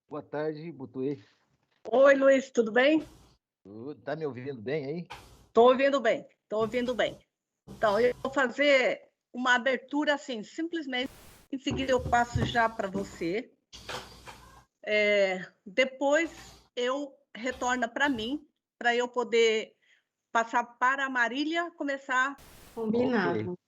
Boa tarde, Butuê. Oi, Luiz, tudo bem? Tá me ouvindo bem aí? Estou ouvindo bem, estou ouvindo bem. Então, eu vou fazer uma abertura assim, simplesmente, em seguida eu passo já para você. Depois eu retorno para mim, para eu poder passar para a Marília começar. Ok. Combinado.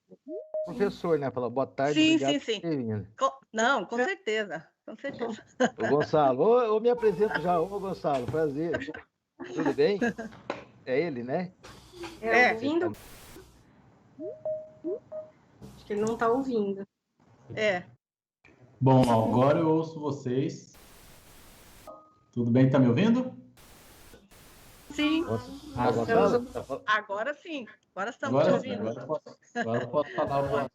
Professor, né? Falou boa tarde, Sim, obrigado sim, por sim. ter vindo. Não, com certeza, com certeza. Ô, Gonçalo, ô, me apresento já. Ô, Gonçalo, prazer. Tudo bem? É ele, né? É, Você tá... Ouvindo? Acho que ele não está ouvindo. é. Bom, agora eu ouço vocês. Tudo bem? Tá me ouvindo? Sim, Ô, Gonçalo, tá agora sim. Agora estamos te Agora sim, ouvindo. agora eu posso falar. Boa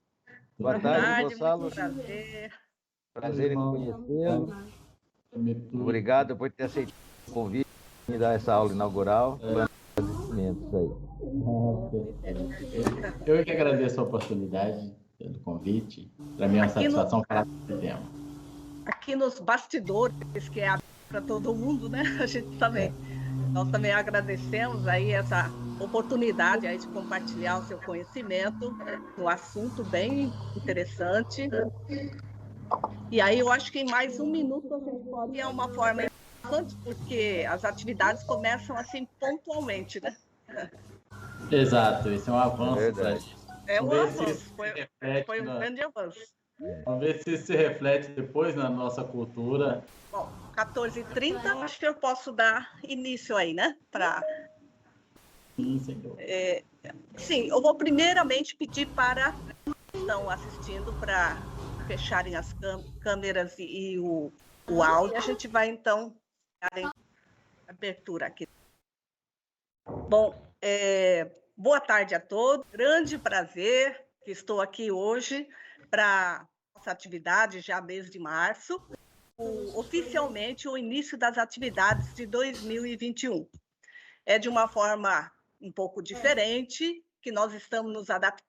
boa tarde, tarde, Gonçalo. muito prazer. Prazer em conhecê-lo. Obrigado por ter aceitado o convite e dar essa aula inaugural. Agradecimentos aí. Eu que agradeço a oportunidade pelo convite. Para mim é uma satisfação falar desse tema. Aqui nos bastidores, que é para todo mundo, né? A gente também. Nós também agradecemos aí essa oportunidade aí de compartilhar o seu conhecimento no assunto bem interessante. E aí eu acho que em mais um minuto a gente pode é uma forma interessante, porque as atividades começam assim pontualmente, né? Exato, esse é um avanço para a gente. É um Vamos ver se avanço, isso se reflete foi um grande avanço. Vamos ver se isso se reflete depois na nossa cultura. Bom, 14h30, acho que eu posso dar início aí, né? Sim, senhor. Sim, eu vou primeiramente pedir para que estão assistindo para fecharem as câmeras e o áudio. A gente vai, então, dar a abertura aqui. Bom, boa tarde a todos. Grande prazer que estou aqui hoje para nossa atividade, já mês de março, oficialmente o início das atividades de 2021. É de uma forma um pouco diferente, que nós estamos nos adaptando.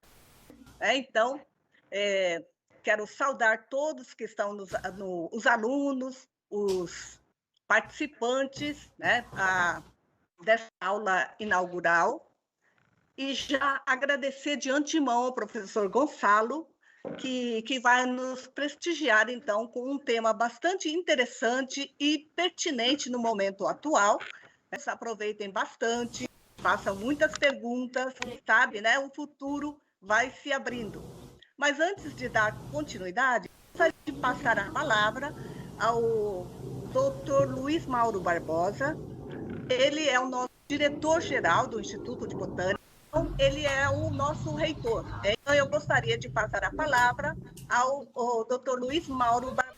Então, quero saudar todos que estão os alunos, os participantes, né, dessa aula inaugural, e já agradecer de antemão ao professor Gonçalo, que vai nos prestigiar, então, com um tema bastante interessante e pertinente no momento atual. Aproveitem bastante, façam muitas perguntas, sabe, né? O futuro vai se abrindo. Mas antes de dar continuidade, gostaria de passar a palavra ao Dr. Luiz Mauro Barbosa. Ele é o nosso diretor-geral do Instituto de Botânica, então ele é o nosso reitor. Então eu gostaria de passar a palavra ao Dr. Luiz Mauro Barbosa.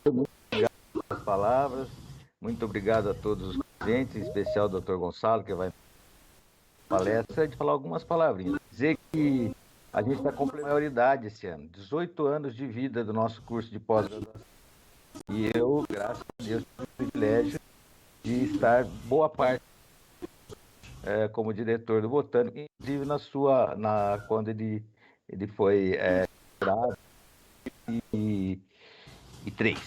Muito obrigado pelas palavras. Muito obrigado a todos os presentes, em especial ao Dr. Gonçalo, que vai na palestra, de falar algumas palavrinhas. Dizer que a gente está com maioridade esse ano, 18 anos de vida do nosso curso de pós-graduação. E eu, graças a Deus, tive o privilégio de estar boa parte como diretor do Botânico, inclusive quando ele foi e 3,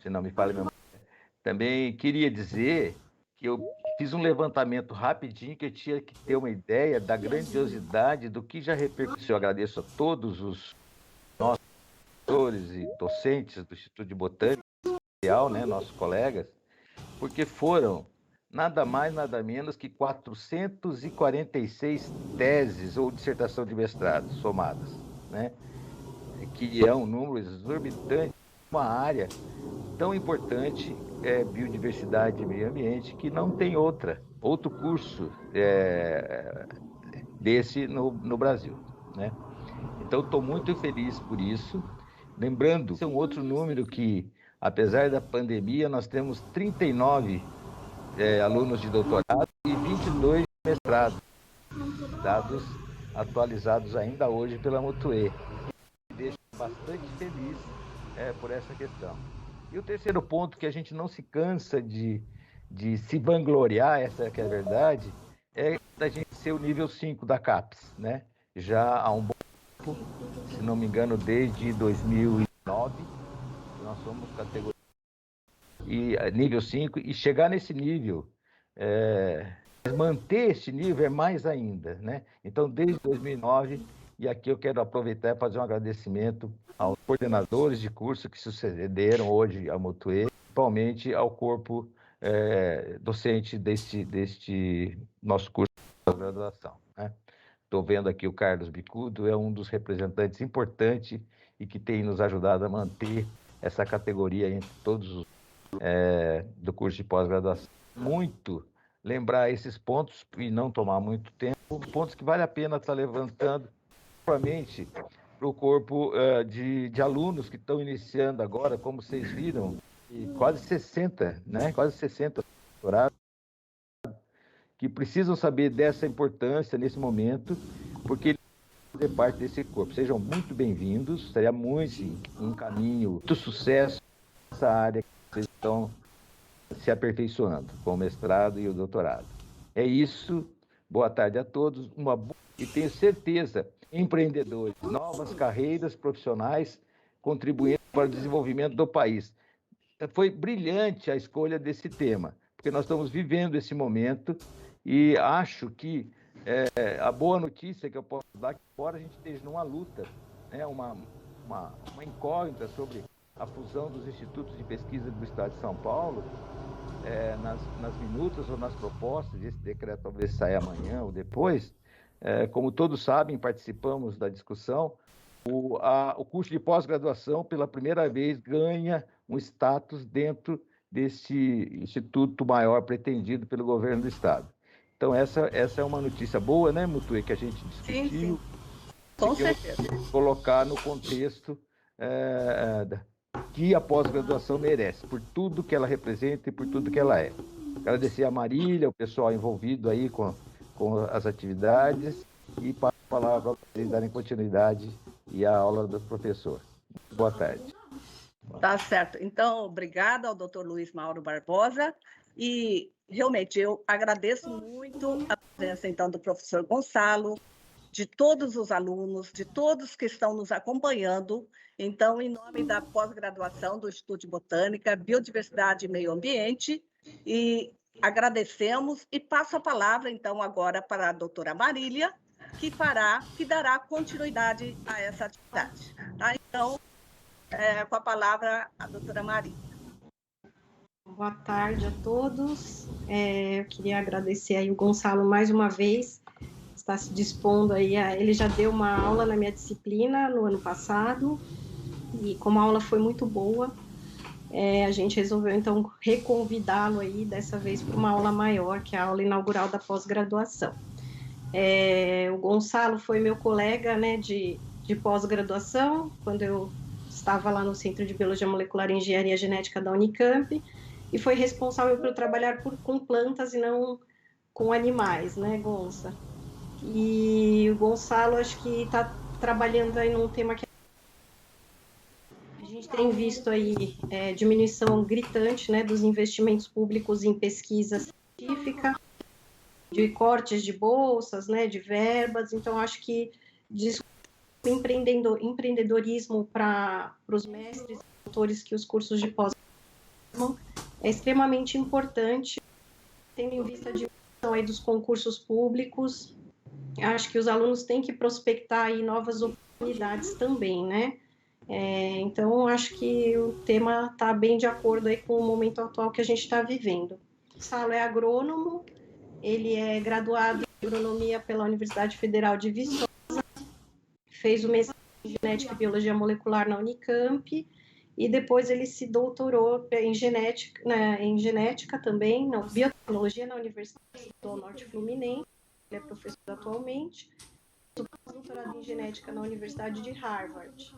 se não me falha a memória. Também queria dizer que eu fiz um levantamento rapidinho, que eu tinha que ter uma ideia da grandiosidade do que já repercutiu. Eu agradeço a todos os nossos professores e docentes do Instituto de Botânica, né, nossos colegas, porque foram nada mais, nada menos que 446 teses ou dissertação de mestrado somadas, né? Que é um número exorbitante, uma área tão importante, biodiversidade e meio ambiente, que não tem outro curso desse no Brasil, né? Então, estou muito feliz por isso. Lembrando, é um outro número que, apesar da pandemia, nós temos 39 alunos de doutorado e 22 de mestrado, dados atualizados ainda hoje pela Mutuê. Me deixa bastante feliz por essa questão. E o terceiro ponto, que a gente não se cansa de se vangloriar, essa que é a verdade, é da gente ser o nível 5 da CAPES, né? Já há um bom tempo, se não me engano, desde 2009, nós somos categoria e nível 5, e chegar nesse nível, manter esse nível é mais ainda, né? Então, desde 2009, e aqui eu quero aproveitar e fazer um agradecimento aos coordenadores de curso que sucederam hoje a Mutuê, principalmente ao corpo docente deste nosso curso de pós-graduação, né? Estou vendo aqui o Carlos Bicudo, é um dos representantes importantes e que tem nos ajudado a manter essa categoria entre todos os do curso de pós-graduação. Muito lembrar esses pontos e não tomar muito tempo, pontos que vale a pena estar levantando, principalmente para o corpo de alunos que estão iniciando agora, como vocês viram, e quase 60, né? Quase 60 doutorados, que precisam saber dessa importância nesse momento, porque eles vão fazer parte desse corpo. Sejam muito bem-vindos, seria muito um caminho, muito sucesso nessa área que vocês estão se aperfeiçoando com o mestrado e o doutorado. É isso, boa tarde a todos, e tenho certeza, empreendedores, novas carreiras profissionais contribuindo para o desenvolvimento do país. Foi brilhante a escolha desse tema, porque nós estamos vivendo esse momento e acho que a boa notícia que eu posso dar é que, embora a gente esteja numa luta, né, uma incógnita sobre a fusão dos institutos de pesquisa do Estado de São Paulo, nas minutas ou nas propostas, esse decreto talvez saia amanhã ou depois, como todos sabem, participamos da discussão, o curso de pós-graduação, pela primeira vez, ganha um status dentro desse instituto maior pretendido pelo governo do Estado. Então, essa é uma notícia boa, né, Mutuê, que a gente discutiu. Sim. Com certeza. Colocar no contexto que a pós-graduação merece, por tudo que ela representa e por tudo que ela é. Agradecer a Marília, o pessoal envolvido aí com as atividades, e passo a palavra para vocês darem continuidade e a aula do professor. Boa tarde. Tá certo. Então, obrigada ao Dr. Luiz Mauro Barbosa, e realmente eu agradeço muito a presença então do professor Gonçalo, de todos os alunos, de todos que estão nos acompanhando. Então, em nome da pós-graduação do Instituto de Botânica, Biodiversidade e Meio Ambiente, e agradecemos, e passo a palavra, então, agora para a doutora Marília, que dará continuidade a essa atividade. Tá? Então, com a palavra, a doutora Marília. Boa tarde a todos. Eu queria agradecer aí o Gonçalo mais uma vez, está se dispondo aí, ele já deu uma aula na minha disciplina no ano passado, e como a aula foi muito boa, a gente resolveu então reconvidá-lo aí, dessa vez para uma aula maior, que é a aula inaugural da pós-graduação. O Gonçalo foi meu colega, né, de pós-graduação, quando eu estava lá no Centro de Biologia Molecular e Engenharia Genética da Unicamp, e foi responsável por trabalhar com plantas e não com animais, né, Gonça? E o Gonçalo, acho que está trabalhando aí num tema que a gente tem visto aí, diminuição gritante, né, dos investimentos públicos em pesquisa científica, de cortes de bolsas, né, de verbas. Então, acho que empreendedorismo para os mestres e doutores que os cursos de pós é extremamente importante, tendo em vista a diminuição aí dos concursos públicos. Acho que os alunos têm que prospectar aí novas oportunidades também, né? Então, acho que o tema está bem de acordo aí com o momento atual que a gente está vivendo. O Gonçalo é agrônomo, ele é graduado em agronomia pela Universidade Federal de Viçosa, fez o mestrado em genética e biologia molecular na Unicamp, e depois ele se doutorou em genética também, não, biotecnologia na Universidade do Norte Fluminense. Ele é professor atualmente, doutorado em genética na Universidade de Harvard,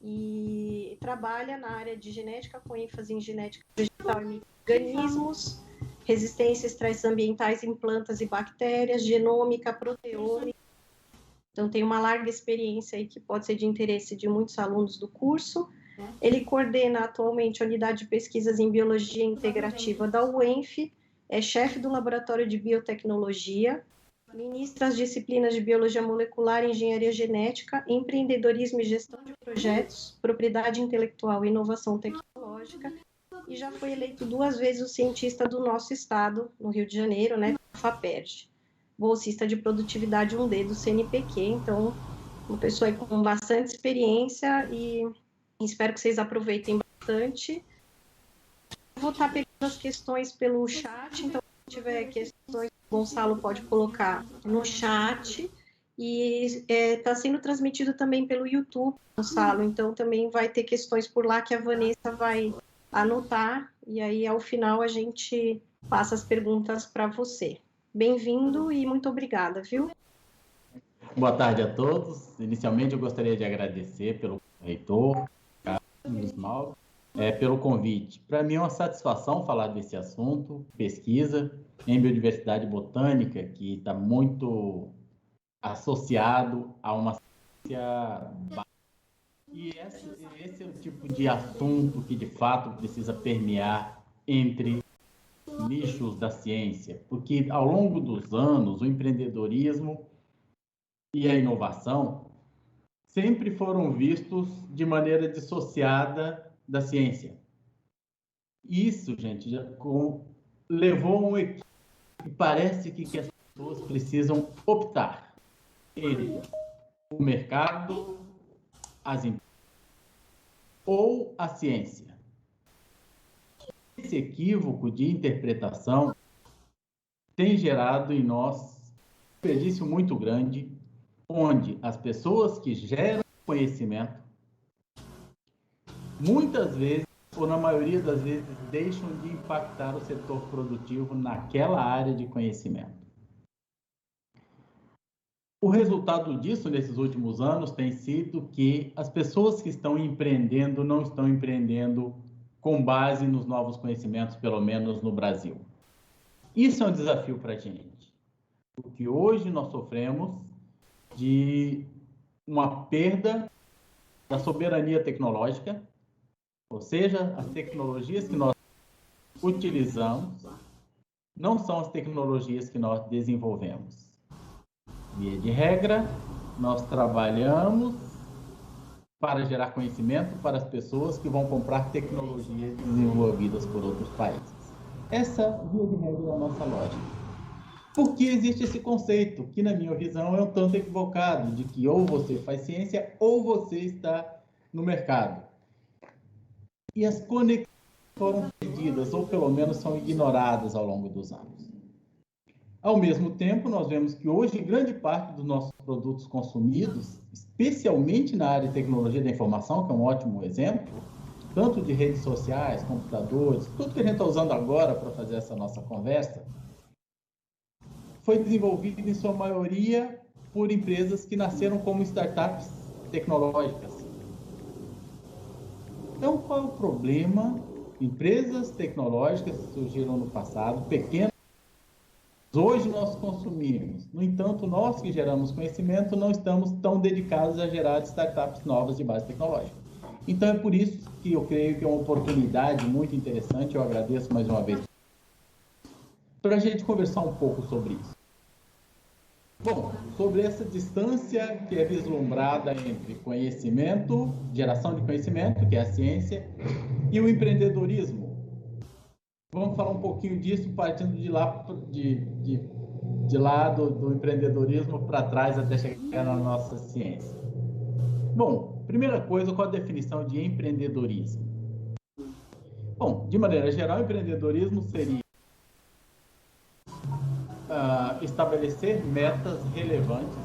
e trabalha na área de genética com ênfase em genética vegetal e micro-organismos, resistência a estresses ambientais em plantas e bactérias, genômica, proteômica. Então, tem uma larga experiência aí que pode ser de interesse de muitos alunos do curso. Ele coordena atualmente a unidade de pesquisas em biologia integrativa da UENF, é chefe do laboratório de biotecnologia, ministra as disciplinas de biologia molecular, engenharia genética, empreendedorismo e gestão de projetos, propriedade intelectual e inovação tecnológica, e já foi eleito 2 vezes o cientista do nosso estado, no Rio de Janeiro, né, FAPERJ, bolsista de produtividade 1D do CNPq. Então, uma pessoa aí com bastante experiência e espero que vocês aproveitem bastante. Vou estar pegando as questões pelo chat, então se tiver questões, o Gonçalo pode colocar no chat. E está sendo transmitido também pelo YouTube, Gonçalo, então também vai ter questões por lá que a Vanessa vai anotar, e aí ao final a gente passa as perguntas para você. Bem-vindo e muito obrigada, viu? Boa tarde a todos. Inicialmente eu gostaria de agradecer pelo reitor, Carlos Mauro, pelo convite. Para mim é uma satisfação falar desse assunto, pesquisa em biodiversidade botânica, que está muito associado a uma ciência básica. E esse é o tipo de assunto que, de fato, precisa permear entre nichos da ciência, porque, ao longo dos anos, o empreendedorismo e a inovação sempre foram vistos de maneira dissociada da ciência. Isso, gente, levou a um equívoco e parece que as pessoas precisam optar entre o mercado, as empresas ou a ciência. Esse equívoco de interpretação tem gerado em nós um desperdício muito grande, onde as pessoas que geram conhecimento, muitas vezes, ou na maioria das vezes, deixam de impactar o setor produtivo naquela área de conhecimento. O resultado disso, nesses últimos anos, tem sido que as pessoas que estão empreendendo não estão empreendendo com base nos novos conhecimentos, pelo menos no Brasil. Isso é um desafio para a gente, porque hoje nós sofremos de uma perda da soberania tecnológica, ou seja, as tecnologias que nós utilizamos não são as tecnologias que nós desenvolvemos. Via de regra, nós trabalhamos para gerar conhecimento para as pessoas que vão comprar tecnologias desenvolvidas por outros países. Essa, via de regra, é a nossa lógica. Porque existe esse conceito, que na minha visão é um tanto equivocado, de que ou você faz ciência ou você está no mercado. E as conexões foram perdidas, ou pelo menos são ignoradas ao longo dos anos. Ao mesmo tempo, nós vemos que hoje grande parte dos nossos produtos consumidos, especialmente na área de tecnologia da informação, que é um ótimo exemplo, tanto de redes sociais, computadores, tudo que a gente está usando agora para fazer essa nossa conversa, foi desenvolvido em sua maioria por empresas que nasceram como startups tecnológicas. Então, qual é o problema? Empresas tecnológicas que surgiram no passado, pequenas, hoje nós consumimos. No entanto, nós que geramos conhecimento não estamos tão dedicados a gerar startups novas de base tecnológica. Então, é por isso que eu creio que é uma oportunidade muito interessante, eu agradeço mais uma vez, para a gente conversar um pouco sobre isso. Bom, sobre essa distância que é vislumbrada entre conhecimento, geração de conhecimento, que é a ciência, e o empreendedorismo. Vamos falar um pouquinho disso partindo de lá do empreendedorismo para trás até chegar na nossa ciência. Bom, primeira coisa, qual a definição de empreendedorismo? Bom, de maneira geral, empreendedorismo seria estabelecer metas relevantes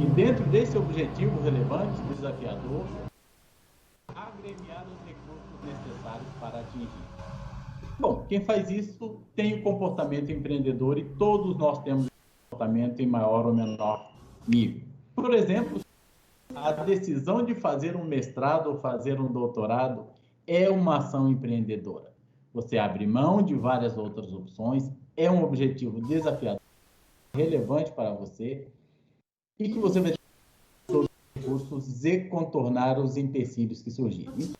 e dentro desse objetivo relevante, desafiador, agremiar os recursos necessários para atingir. Bom, quem faz isso tem o comportamento empreendedor e todos nós temos comportamento em maior ou menor nível. Por exemplo, a decisão de fazer um mestrado ou fazer um doutorado é uma ação empreendedora. Você abre mão de várias outras opções, é um objetivo desafiador, relevante para você e que você vai ter todos os recursos e contornar os empecilhos que surgirem.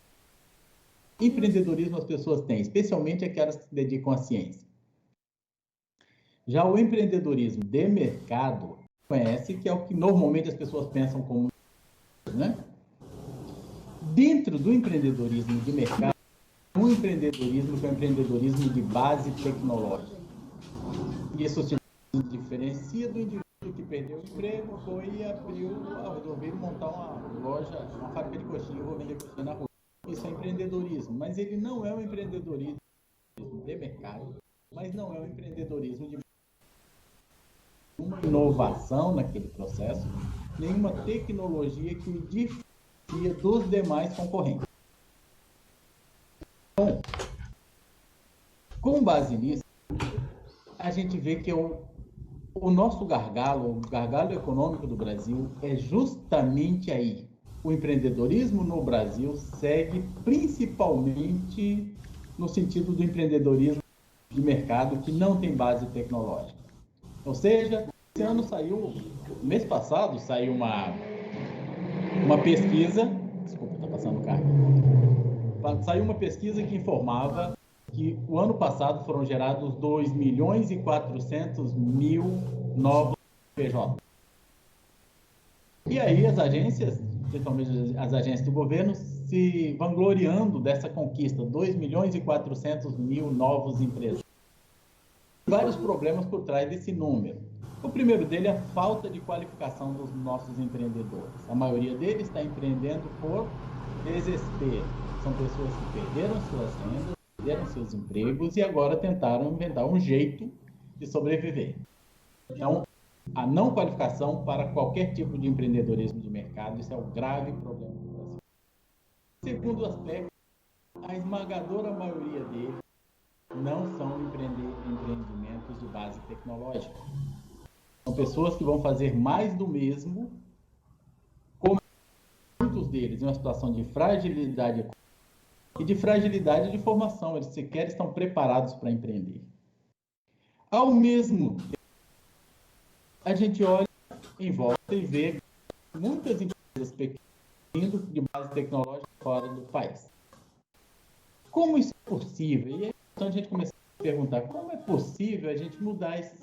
Empreendedorismo as pessoas têm, especialmente aquelas que se dedicam à ciência. Já o empreendedorismo de mercado, conhece que é o que normalmente as pessoas pensam como, né? Dentro do empreendedorismo de mercado, um empreendedorismo que é um empreendedorismo de base tecnológica. Isso se diferencia do indivíduo que perdeu o emprego, foi e resolveu montar uma loja, uma fábrica de coxinha, eu vou vender coxinha na rua. Isso é empreendedorismo, mas ele não é um empreendedorismo de mercado, mas não é um empreendedorismo de uma inovação naquele processo, nenhuma tecnologia que o diferencia dos demais concorrentes. Então, com base nisso, a gente vê que o nosso gargalo, o gargalo econômico do Brasil é justamente aí. O empreendedorismo no Brasil segue principalmente no sentido do empreendedorismo de mercado que não tem base tecnológica. Ou seja, esse ano mês passado saiu uma pesquisa, desculpa, está passando o carro. Saiu uma pesquisa que informava que o ano passado foram gerados 2.400.000 novos PJ. E aí as agências, principalmente as agências do governo, se vangloriando dessa conquista, 2.400.000 novos empresas. Vários problemas por trás desse número. O primeiro dele é a falta de qualificação dos nossos empreendedores. A maioria deles está empreendendo por desespero. São pessoas que perderam suas rendas, perderam seus empregos e agora tentaram inventar um jeito de sobreviver. Então, a não qualificação para qualquer tipo de empreendedorismo de mercado, isso é o grave problema do Brasil. Segundo aspecto, a esmagadora maioria deles não são empreendimentos de base tecnológica. São pessoas que vão fazer mais do mesmo, como muitos deles em uma situação de fragilidade econômica e de fragilidade de formação. Eles sequer estão preparados para empreender. Ao mesmo tempo, a gente olha em volta e vê muitas empresas pequenas vindo de base tecnológica fora do país. Como isso é possível? E é importante a gente começar a perguntar como é possível a gente mudar isso.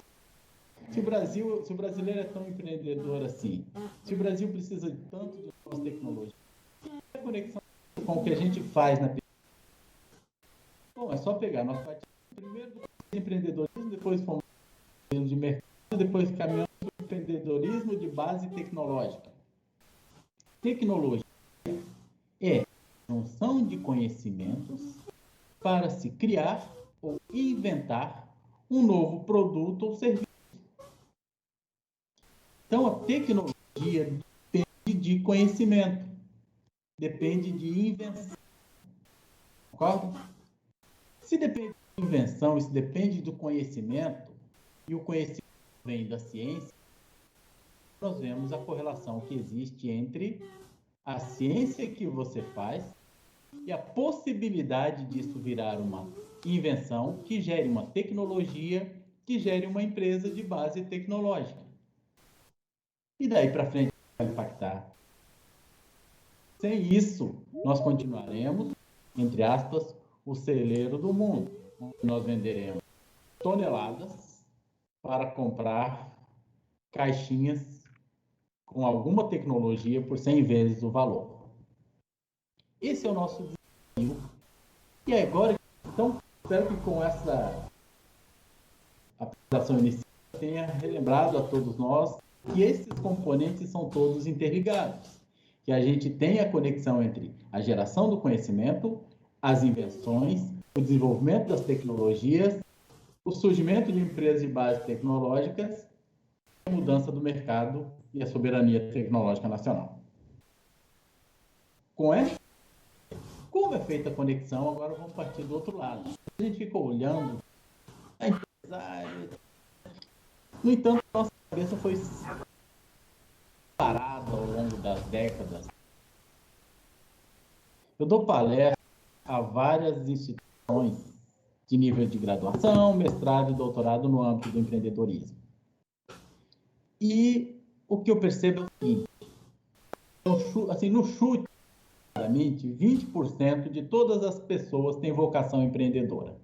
Se o brasileiro é tão empreendedor assim, se o Brasil precisa de tanto de novas tecnologias, a conexão com o que a gente faz na pesquisa. Bom, é só pegar, nós partimos primeiro do empreendedorismo, depois fomos de mercado, depois caminhamos para o empreendedorismo de base tecnológica. Tecnologia é a junção de conhecimentos para se criar ou inventar um novo produto ou serviço. Então, a tecnologia depende de conhecimento, depende de invenção. Concorda? Se depende de invenção, se depende do conhecimento, e o conhecimento vem da ciência, nós vemos a correlação que existe entre a ciência que você faz e a possibilidade disso virar uma invenção que gere uma tecnologia, que gere uma empresa de base tecnológica. E daí para frente vai impactar. Sem isso, nós continuaremos, entre aspas, o celeiro do mundo. Nós venderemos toneladas para comprar caixinhas com alguma tecnologia por 100 vezes o valor. Esse é o nosso desafio. E agora, então, espero que com essa apresentação inicial tenha relembrado a todos nós que esses componentes são todos interligados, que a gente tem a conexão entre a geração do conhecimento, as invenções, o desenvolvimento das tecnologias, o surgimento de empresas de base tecnológicas, a mudança do mercado e a soberania tecnológica nacional. Como é feita a conexão, agora vamos partir do outro lado. A gente fica olhando a empresária. No entanto, nossa cabeça foi parada ao longo das décadas. Eu dou palestra a várias instituições de nível de graduação, mestrado e doutorado no âmbito do empreendedorismo. E o que eu percebo é o seguinte, assim, no chute, 20% de todas as pessoas têm vocação empreendedora.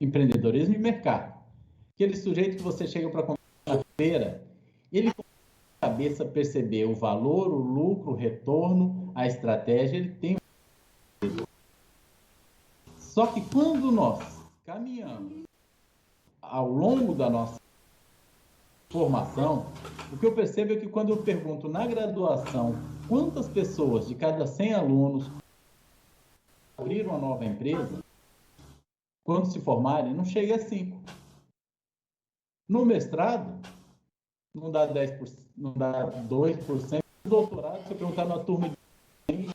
Empreendedorismo de mercado. Aquele sujeito que você chega para comprar na feira, ele com a cabeça perceber o valor, o lucro, o retorno, a estratégia, ele tem. Só que quando nós caminhamos ao longo da nossa formação, o que eu percebo é que quando eu pergunto na graduação quantas pessoas de cada 100 alunos abriram uma nova empresa, quando se formarem, não chega a 5. No mestrado, não dá 10%, não dá 2%. No doutorado, se eu perguntar na turma de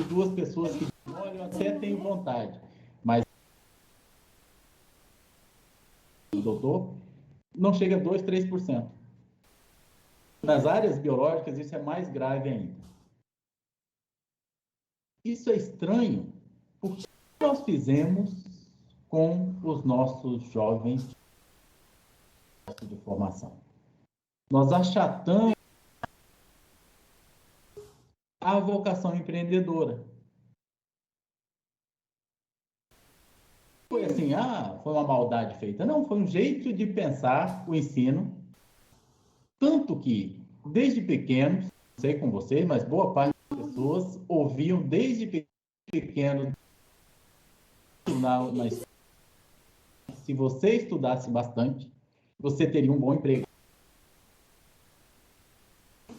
2 pessoas que dizem, olha, eu até tenho vontade, mas o doutor não chega a 2%, 3%. Nas áreas biológicas, isso é mais grave ainda. Isso é estranho, porque nós fizemos com os nossos jovens de formação. Nós achatamos a vocação empreendedora. Foi assim, foi uma maldade feita. Não, foi um jeito de pensar o ensino, tanto que, desde pequenos, não sei com vocês, mas boa parte das pessoas ouviam desde pequeno na escola. Se você estudasse bastante, você teria um bom emprego.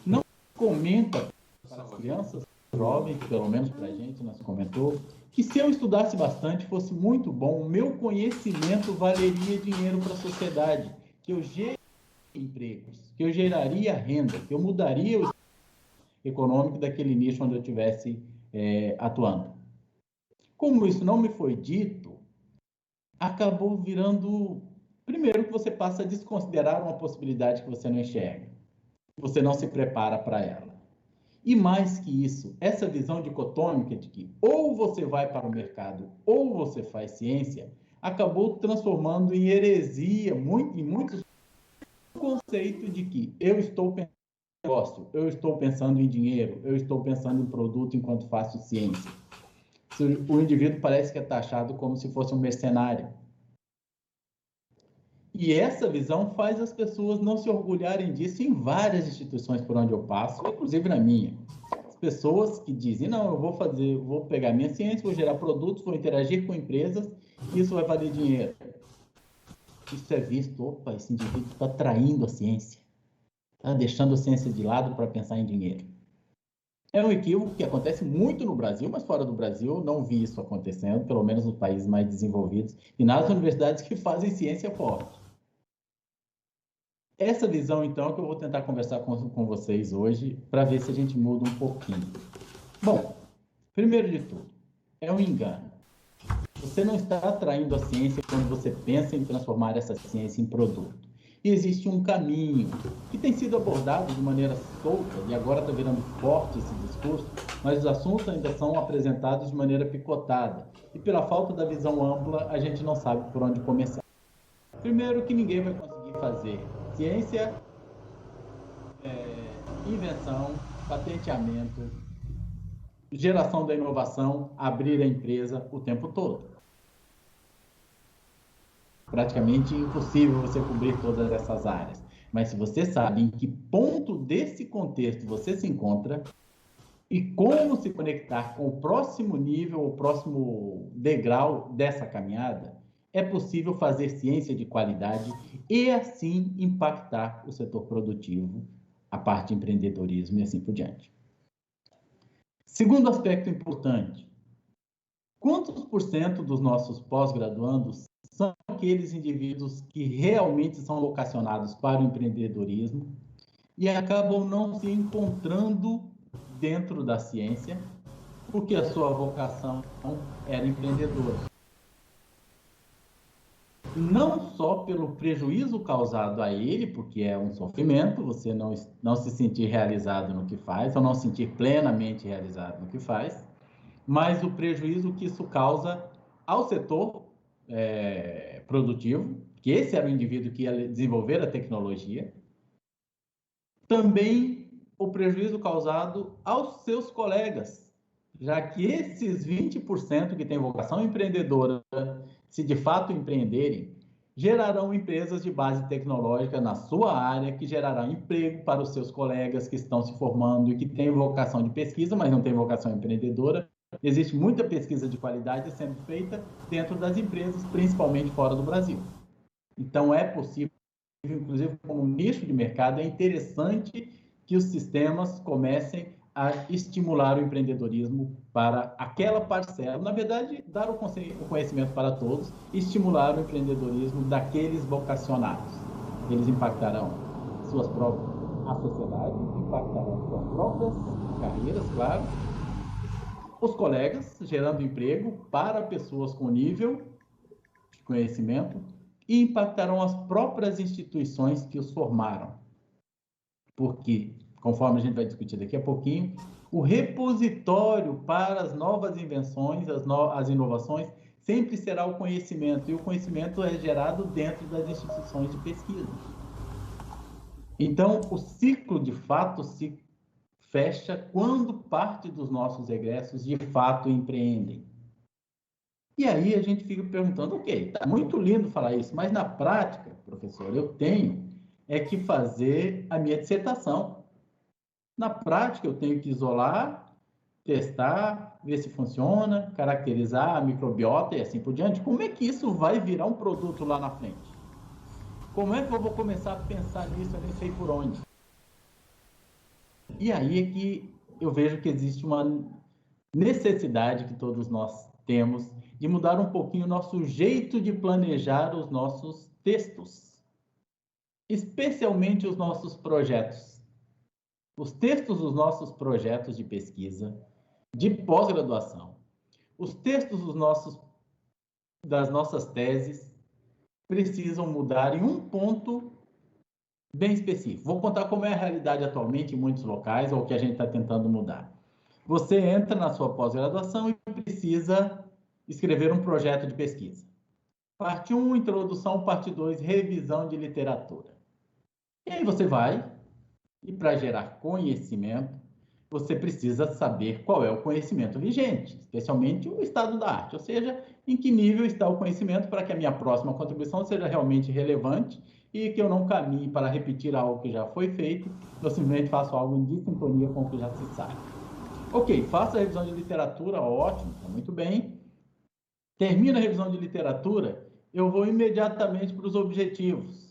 Não comenta para as crianças, jovens, pelo menos para a gente, nós comentou, que se eu estudasse bastante, fosse muito bom, o meu conhecimento valeria dinheiro para a sociedade, que eu geraria empregos, que eu geraria renda, que eu mudaria o econômico daquele nicho onde eu estivesse atuando. Como isso não me foi dito, acabou virando, primeiro, que você passa a desconsiderar uma possibilidade que você não enxerga, você não se prepara para ela. E mais que isso, essa visão dicotômica de que ou você vai para o mercado ou você faz ciência, acabou transformando em heresia, em muitos, o conceito de que eu estou pensando em negócio, eu estou pensando em dinheiro, eu estou pensando em produto enquanto faço ciência. O indivíduo parece que é taxado como se fosse um mercenário. E essa visão faz as pessoas não se orgulharem disso em várias instituições por onde eu passo, inclusive na minha. As pessoas que dizem, não, eu vou pegar minha ciência, vou gerar produtos, vou interagir com empresas, e isso vai valer dinheiro. Isso é visto, opa, esse indivíduo está traindo a ciência, está deixando a ciência de lado para pensar em dinheiro. É um equívoco que acontece muito no Brasil, mas fora do Brasil não vi isso acontecendo, pelo menos nos países mais desenvolvidos e nas universidades que fazem ciência forte. Essa visão, então, que eu vou tentar conversar com vocês hoje, para ver se a gente muda um pouquinho. Bom, primeiro de tudo, é um engano. Você não está atraindo a ciência quando você pensa em transformar essa ciência em produto. E existe um caminho que tem sido abordado de maneira solta, e agora está virando forte esse discurso, mas os assuntos ainda são apresentados de maneira picotada. E pela falta da visão ampla, a gente não sabe por onde começar. Primeiro, que ninguém vai conseguir fazer ciência, invenção, patenteamento, geração da inovação, abrir a empresa o tempo todo. Praticamente impossível você cobrir todas essas áreas. Mas se você sabe em que ponto desse contexto você se encontra e como se conectar com o próximo nível, o próximo degrau dessa caminhada, é possível fazer ciência de qualidade e, assim, impactar o setor produtivo, a parte de empreendedorismo e assim por diante. Segundo aspecto importante, quantos por cento dos nossos pós-graduandos são aqueles indivíduos que realmente são vocacionados para o empreendedorismo e acabam não se encontrando dentro da ciência porque a sua vocação era empreendedora? Não só pelo prejuízo causado a ele, porque é um sofrimento, você não se sentir realizado no que faz, ou não se sentir plenamente realizado no que faz, mas o prejuízo que isso causa ao setor produtivo, que esse era o indivíduo que ia desenvolver a tecnologia, também o prejuízo causado aos seus colegas, já que esses 20% que têm vocação empreendedora, se de fato empreenderem, gerarão empresas de base tecnológica na sua área, que gerarão emprego para os seus colegas que estão se formando e que têm vocação de pesquisa, mas não têm vocação empreendedora, Existe muita pesquisa de qualidade sendo feita dentro das empresas, principalmente fora do Brasil. Então, é possível, inclusive como nicho de mercado, é interessante que os sistemas comecem a estimular o empreendedorismo para aquela parcela. Na verdade, dar o conhecimento para todos, estimular o empreendedorismo daqueles vocacionados. Eles impactarão a sociedade, impactarão suas próprias carreiras, claro, os colegas, gerando emprego para pessoas com nível de conhecimento, e impactarão as próprias instituições que os formaram. Porque, conforme a gente vai discutir daqui a pouquinho, o repositório para as novas invenções, as inovações, sempre será o conhecimento, e o conhecimento é gerado dentro das instituições de pesquisa. Então, o ciclo, de fato, se fecha quando parte dos nossos egressos, de fato, empreendem. E aí a gente fica perguntando, ok, tá muito lindo falar isso, mas na prática, professor, eu tenho que fazer a minha dissertação. Na prática, eu tenho que isolar, testar, ver se funciona, caracterizar a microbiota e assim por diante. Como é que isso vai virar um produto lá na frente? Como é que eu vou começar a pensar nisso? Eu nem sei por onde. E aí é que eu vejo que existe uma necessidade que todos nós temos de mudar um pouquinho o nosso jeito de planejar os nossos textos, especialmente os nossos projetos. Os textos dos nossos projetos de pesquisa, de pós-graduação, os textos das nossas teses precisam mudar em um ponto bem específico. Vou contar como é a realidade atualmente em muitos locais, ou o que a gente está tentando mudar. Você entra na sua pós-graduação e precisa escrever um projeto de pesquisa. Parte 1, introdução. Parte 2, revisão de literatura. E aí você vai, e para gerar conhecimento, você precisa saber qual é o conhecimento vigente, especialmente o estado da arte, ou seja, em que nível está o conhecimento para que a minha próxima contribuição seja realmente relevante e que eu não caminhe para repetir algo que já foi feito, eu simplesmente faço algo em dissintonia com o que já se sabe. Ok, faço a revisão de literatura, ótimo, está muito bem. Termina a revisão de literatura, eu vou imediatamente para os objetivos.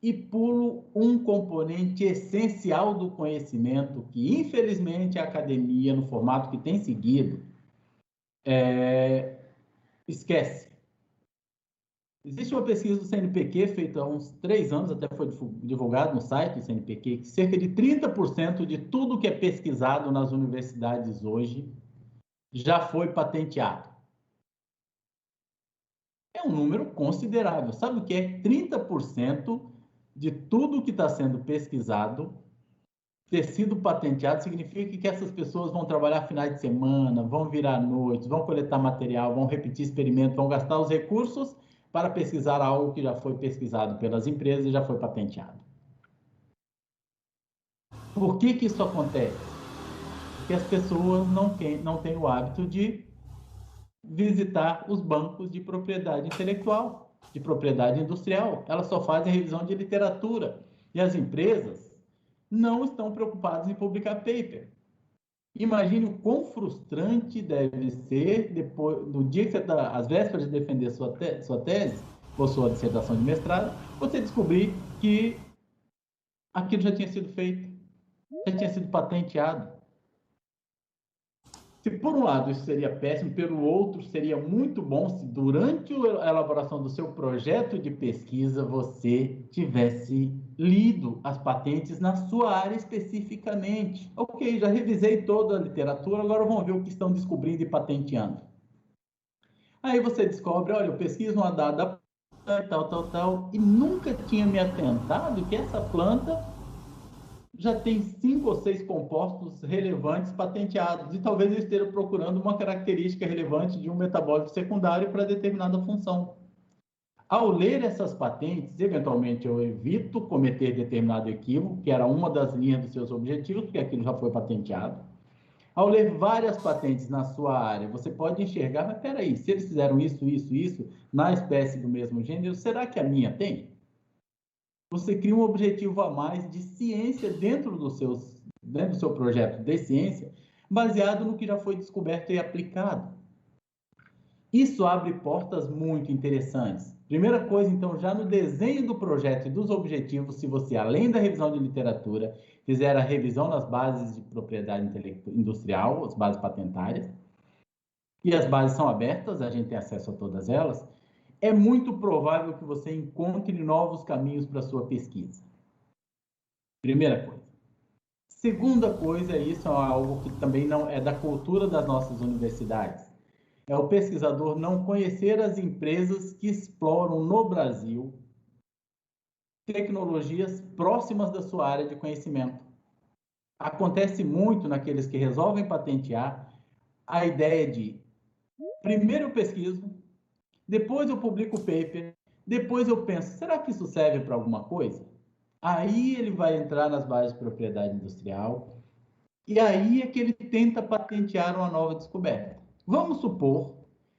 E pulo um componente essencial do conhecimento que, infelizmente, a academia, no formato que tem seguido, esquece. Existe uma pesquisa do CNPq feita há uns 3 anos, até foi divulgado no site do CNPq, que cerca de 30% de tudo que é pesquisado nas universidades hoje já foi patenteado. É um número considerável. Sabe o que é 30% de tudo que está sendo pesquisado ter sido patenteado? Significa que essas pessoas vão trabalhar finais de semana, vão virar noites, vão coletar material, vão repetir experimentos, vão gastar os recursos para pesquisar algo que já foi pesquisado pelas empresas e já foi patenteado. Por que isso acontece? Porque as pessoas não têm o hábito de visitar os bancos de propriedade intelectual, de propriedade industrial. Elas só fazem revisão de literatura. E as empresas não estão preocupadas em publicar paper. Imagine o quão frustrante deve ser, depois, no dia que você está, às vésperas de defender sua tese, ou sua dissertação de mestrado, você descobrir que aquilo já tinha sido feito, já tinha sido patenteado. Se por um lado isso seria péssimo, pelo outro seria muito bom se durante a elaboração do seu projeto de pesquisa você tivesse lido as patentes na sua área especificamente. Ok, já revisei toda a literatura, agora vamos ver o que estão descobrindo e patenteando. Aí você descobre, olha, eu pesquiso uma dada tal, e nunca tinha me atentado que essa planta já tem 5 ou 6 compostos relevantes patenteados, e talvez eu esteja procurando uma característica relevante de um metabólito secundário para determinada função. Ao ler essas patentes, eventualmente eu evito cometer determinado equívoco, que era uma das linhas dos seus objetivos, porque aquilo já foi patenteado. Ao ler várias patentes na sua área, você pode enxergar, mas peraí, se eles fizeram isso, na espécie do mesmo gênero, será que a minha tem? Você cria um objetivo a mais de ciência dentro do seu projeto de ciência, baseado no que já foi descoberto e aplicado. Isso abre portas muito interessantes. Primeira coisa, então, já no desenho do projeto e dos objetivos, se você, além da revisão de literatura, fizer a revisão nas bases de propriedade industrial, as bases patentárias, e as bases são abertas, a gente tem acesso a todas elas, é muito provável que você encontre novos caminhos para a sua pesquisa. Primeira coisa. Segunda coisa, isso é algo que também não é da cultura das nossas universidades. É o pesquisador não conhecer as empresas que exploram no Brasil tecnologias próximas da sua área de conhecimento. Acontece muito naqueles que resolvem patentear a ideia de primeiro eu pesquiso, depois eu publico o paper, depois eu penso, será que isso serve para alguma coisa? Aí ele vai entrar nas bases de propriedade industrial e aí é que ele tenta patentear uma nova descoberta. Vamos supor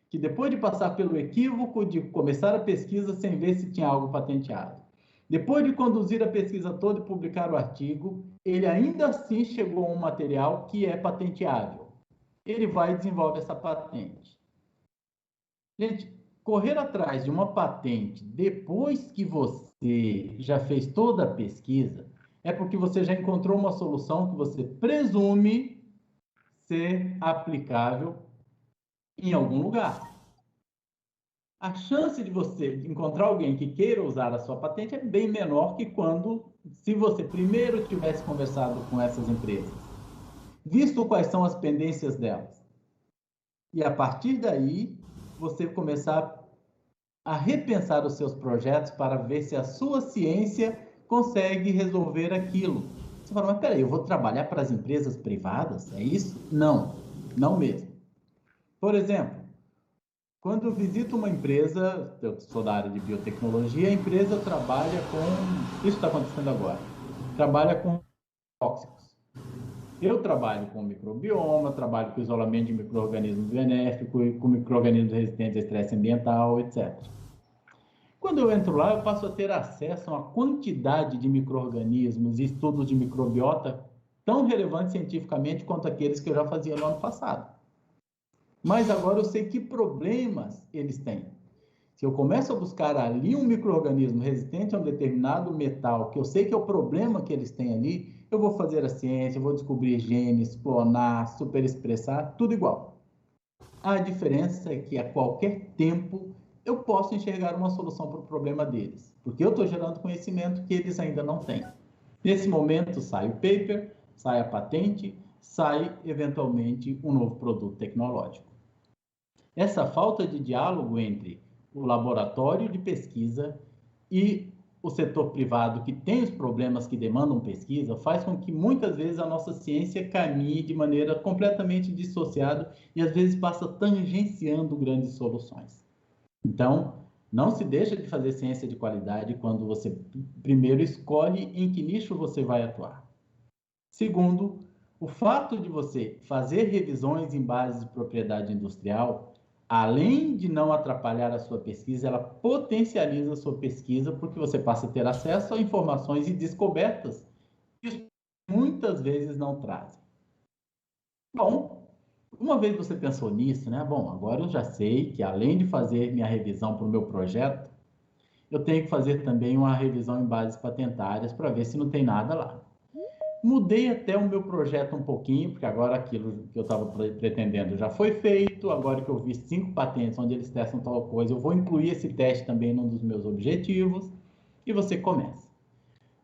que depois de passar pelo equívoco de começar a pesquisa sem ver se tinha algo patenteado, depois de conduzir a pesquisa toda e publicar o artigo, ele ainda assim chegou a um material que é patenteável. Ele vai e desenvolve essa patente. Gente, correr atrás de uma patente depois que você já fez toda a pesquisa é porque você já encontrou uma solução que você presume ser aplicável em algum lugar. A chance de você encontrar alguém que queira usar a sua patente é bem menor que se você primeiro tivesse conversado com essas empresas, visto quais são as pendências delas. E a partir daí, você começar a repensar os seus projetos para ver se a sua ciência consegue resolver aquilo. Você fala, mas peraí, eu vou trabalhar para as empresas privadas? É isso? Não, não mesmo. Por exemplo, quando eu visito uma empresa, eu sou da área de biotecnologia, a empresa trabalha com, isso está acontecendo agora, trabalha com tóxicos. Eu trabalho com microbioma, trabalho com isolamento de micro-organismos benéficos, com micro-organismos resistentes a estresse ambiental, etc. Quando eu entro lá, eu passo a ter acesso a uma quantidade de micro-organismos e estudos de microbiota tão relevantes cientificamente quanto aqueles que eu já fazia no ano passado. Mas agora eu sei que problemas eles têm. Se eu começo a buscar ali um micro-organismo resistente a um determinado metal, que eu sei que é o problema que eles têm ali, eu vou fazer a ciência, eu vou descobrir genes, clonar, superexpressar, tudo igual. A diferença é que a qualquer tempo eu posso enxergar uma solução para o problema deles, porque eu estou gerando conhecimento que eles ainda não têm. Nesse momento sai o paper, sai a patente, sai eventualmente um novo produto tecnológico. Essa falta de diálogo entre o laboratório de pesquisa e o setor privado, que tem os problemas que demandam pesquisa, faz com que muitas vezes a nossa ciência caminhe de maneira completamente dissociada e às vezes passa tangenciando grandes soluções. Então, não se deixa de fazer ciência de qualidade quando você primeiro escolhe em que nicho você vai atuar. Segundo, o fato de você fazer revisões em bases de propriedade industrial, além de não atrapalhar a sua pesquisa, ela potencializa a sua pesquisa porque você passa a ter acesso a informações e descobertas que muitas vezes não trazem. Bom, uma vez você pensou nisso, né? Bom, agora eu já sei que além de fazer minha revisão para o meu projeto, eu tenho que fazer também uma revisão em bases patentárias para ver se não tem nada lá. Mudei até o meu projeto um pouquinho, porque agora aquilo que eu estava pretendendo já foi feito, agora que eu vi 5 patentes onde eles testam tal coisa, eu vou incluir esse teste também num dos meus objetivos, e você começa.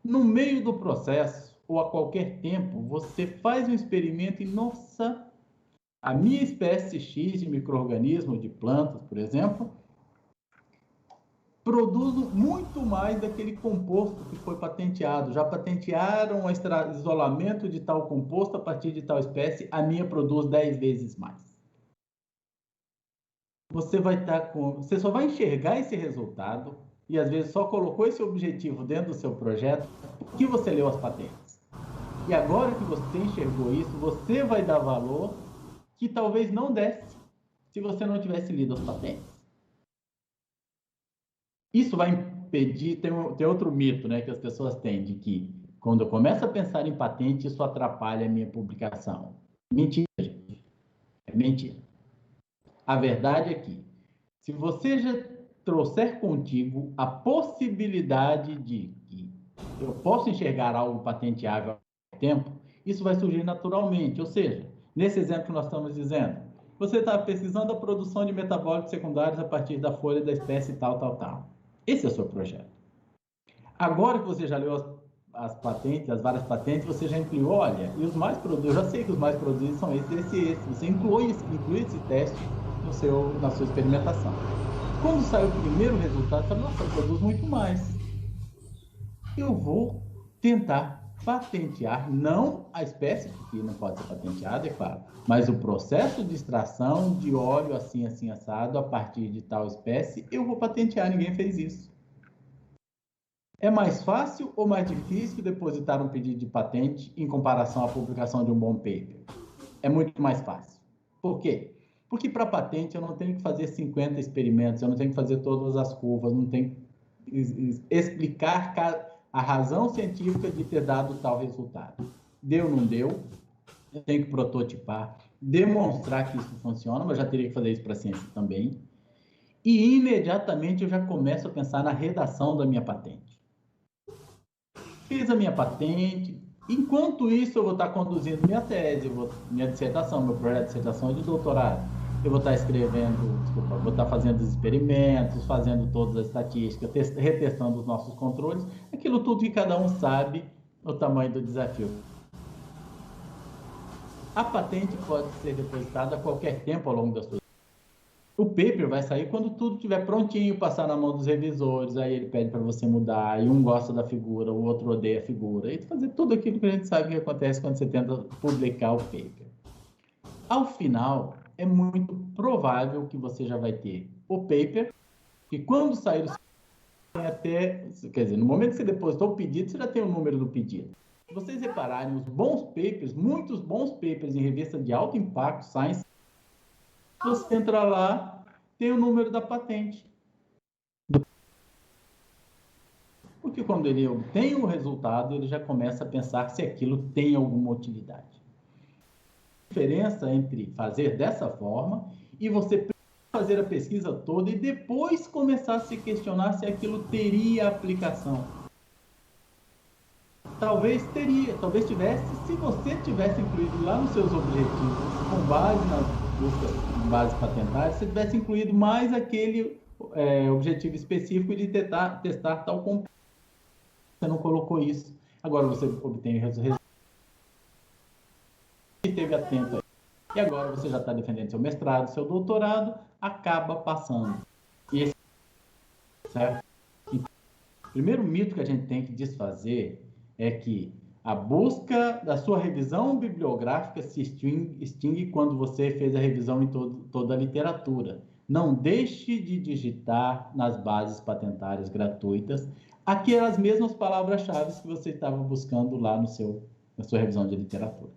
No meio do processo, ou a qualquer tempo, você faz um experimento e, nossa, a minha espécie X de micro-organismo, de plantas, por exemplo, produzo muito mais daquele composto que foi patenteado. Já patentearam o isolamento de tal composto a partir de tal espécie, a minha produz 10 vezes mais. Você só vai enxergar esse resultado e às vezes só colocou esse objetivo dentro do seu projeto porque você leu as patentes. E agora que você enxergou isso, você vai dar valor que talvez não desse se você não tivesse lido as patentes. Isso vai impedir, tem outro mito, né, que as pessoas têm, de que quando eu começo a pensar em patente, isso atrapalha a minha publicação. Mentira, gente. É mentira. A verdade é que, se você já trouxer contigo a possibilidade de que eu posso enxergar algo patenteável ao tempo, isso vai surgir naturalmente. Ou seja, nesse exemplo que nós estamos dizendo, você está pesquisando a produção de metabólicos secundários a partir da folha da espécie tal, tal, tal. Esse é o seu projeto. Agora que você já leu as patentes, as várias patentes, você já incluiu, olha, e os mais produzidos, eu já sei que os mais produzidos são esse, esse e esse. Você inclui esse teste na sua experimentação. Quando sai o primeiro resultado, você fala, nossa, eu produzo muito mais. Eu vou tentar patentear, não a espécie, porque não pode ser patenteada, é claro, mas o processo de extração de óleo assim, assim, assado, a partir de tal espécie, eu vou patentear, ninguém fez isso. É mais fácil ou mais difícil depositar um pedido de patente em comparação à publicação de um bom paper? É muito mais fácil. Por quê? Porque para patente eu não tenho que fazer 50 experimentos, eu não tenho que fazer todas as curvas, não tenho que explicar a razão científica de ter dado tal resultado. Deu, não deu, eu tenho que prototipar, demonstrar que isso funciona, mas já teria que fazer isso para a ciência também. E imediatamente eu já começo a pensar na redação da minha patente. Fiz a minha patente, enquanto isso eu vou estar conduzindo minha tese, minha dissertação, meu projeto de dissertação de doutorado. Eu vou estar escrevendo, vou estar fazendo os experimentos, fazendo todas as estatísticas, retestando os nossos controles, aquilo tudo que cada um sabe o tamanho do desafio. A patente pode ser depositada a qualquer tempo ao longo da sua. O paper vai sair quando tudo estiver prontinho, passar na mão dos revisores, aí ele pede para você mudar, e um gosta da figura, o outro odeia a figura, e fazer tudo aquilo que a gente sabe que acontece quando você tenta publicar o paper. Ao final, é muito provável que você já vai ter o paper, que quando sair o até, quer dizer, no momento que você depositou o pedido, você já tem o número do pedido. Se vocês repararem, os bons papers, muitos bons papers em revista de alto impacto, Science, você entra lá, tem o número da patente. Porque quando ele obtém o resultado, ele já começa a pensar se aquilo tem alguma utilidade. A diferença entre fazer dessa forma e você fazer a pesquisa toda e depois começar a se questionar se aquilo teria aplicação. Talvez teria, talvez tivesse, se você tivesse incluído lá nos seus objetivos, com base nas buscas, com base patentária, você tivesse incluído mais aquele objetivo específico de testar tal componente. Você não colocou isso. Agora você obtém o resultado e esteve atento aí. E agora você já está defendendo seu mestrado, seu doutorado, acaba passando. Certo? Então, o primeiro mito que a gente tem que desfazer é que a busca da sua revisão bibliográfica se extingue quando você fez a revisão em toda a literatura. Não deixe de digitar nas bases patentárias gratuitas aquelas mesmas palavras-chave que você estava buscando lá na sua revisão de literatura.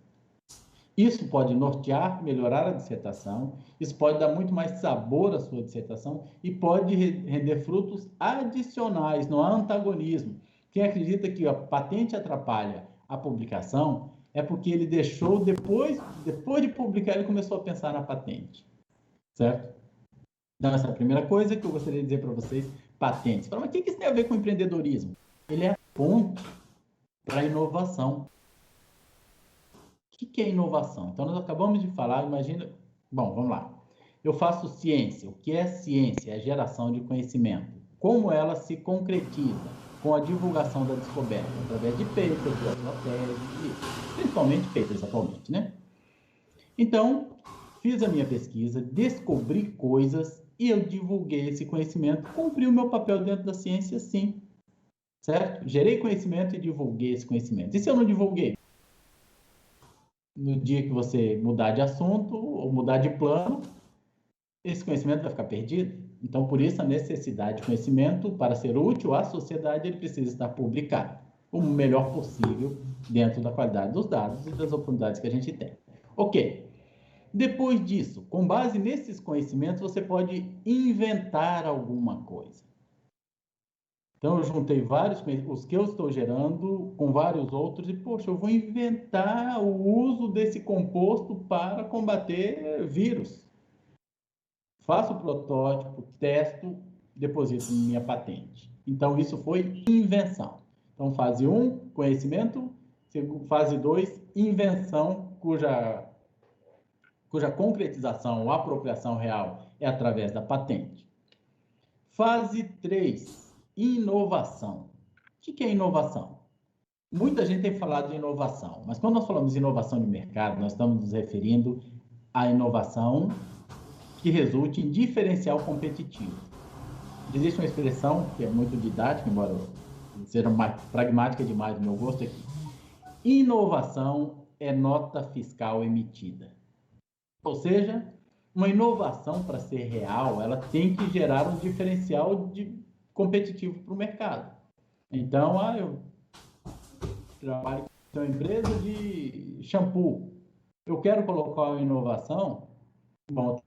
Isso pode nortear, melhorar a dissertação, isso pode dar muito mais sabor à sua dissertação e pode render frutos adicionais, não há antagonismo. Quem acredita que a patente atrapalha a publicação é porque ele deixou, depois de publicar, ele começou a pensar na patente. Certo? Então, essa é a primeira coisa que eu gostaria de dizer para vocês, patentes. Mas o que isso tem a ver com empreendedorismo? Ele é a ponte para a inovação. O que é inovação? Então, nós acabamos de falar, imagina... Bom, vamos lá. Eu faço ciência. O que é ciência? É a geração de conhecimento. Como ela se concretiza? Com a divulgação da descoberta, através de papers, de matérias, principalmente papers atualmente, né? Então, fiz a minha pesquisa, descobri coisas e eu divulguei esse conhecimento, cumpri o meu papel dentro da ciência, sim. Certo? Gerei conhecimento e divulguei esse conhecimento. E se eu não divulguei? No dia que você mudar de assunto ou mudar de plano, esse conhecimento vai ficar perdido. Então, por isso, a necessidade de conhecimento, para ser útil à sociedade, ele precisa estar publicado o melhor possível dentro da qualidade dos dados e das oportunidades que a gente tem. Ok. Depois disso, com base nesses conhecimentos, você pode inventar alguma coisa. Então, eu juntei vários, os que eu estou gerando, com vários outros, e, poxa, eu vou inventar o uso desse composto para combater vírus. Faço o protótipo, testo, deposito minha patente. Então, isso foi invenção. Então, fase 1, conhecimento. Fase 2, invenção, cuja concretização, apropriação real é através da patente. Fase 3, inovação. O que é inovação? Muita gente tem falado de inovação, mas quando nós falamos de inovação de mercado, nós estamos nos referindo à inovação que resulte em diferencial competitivo. Existe uma expressão que é muito didática, embora seja mais pragmática demais do meu gosto aqui. Inovação é nota fiscal emitida. Ou seja, uma inovação, para ser real, ela tem que gerar um diferencial competitivo para o mercado. Então, eu trabalho com uma empresa de shampoo. Eu quero colocar uma inovação, bom,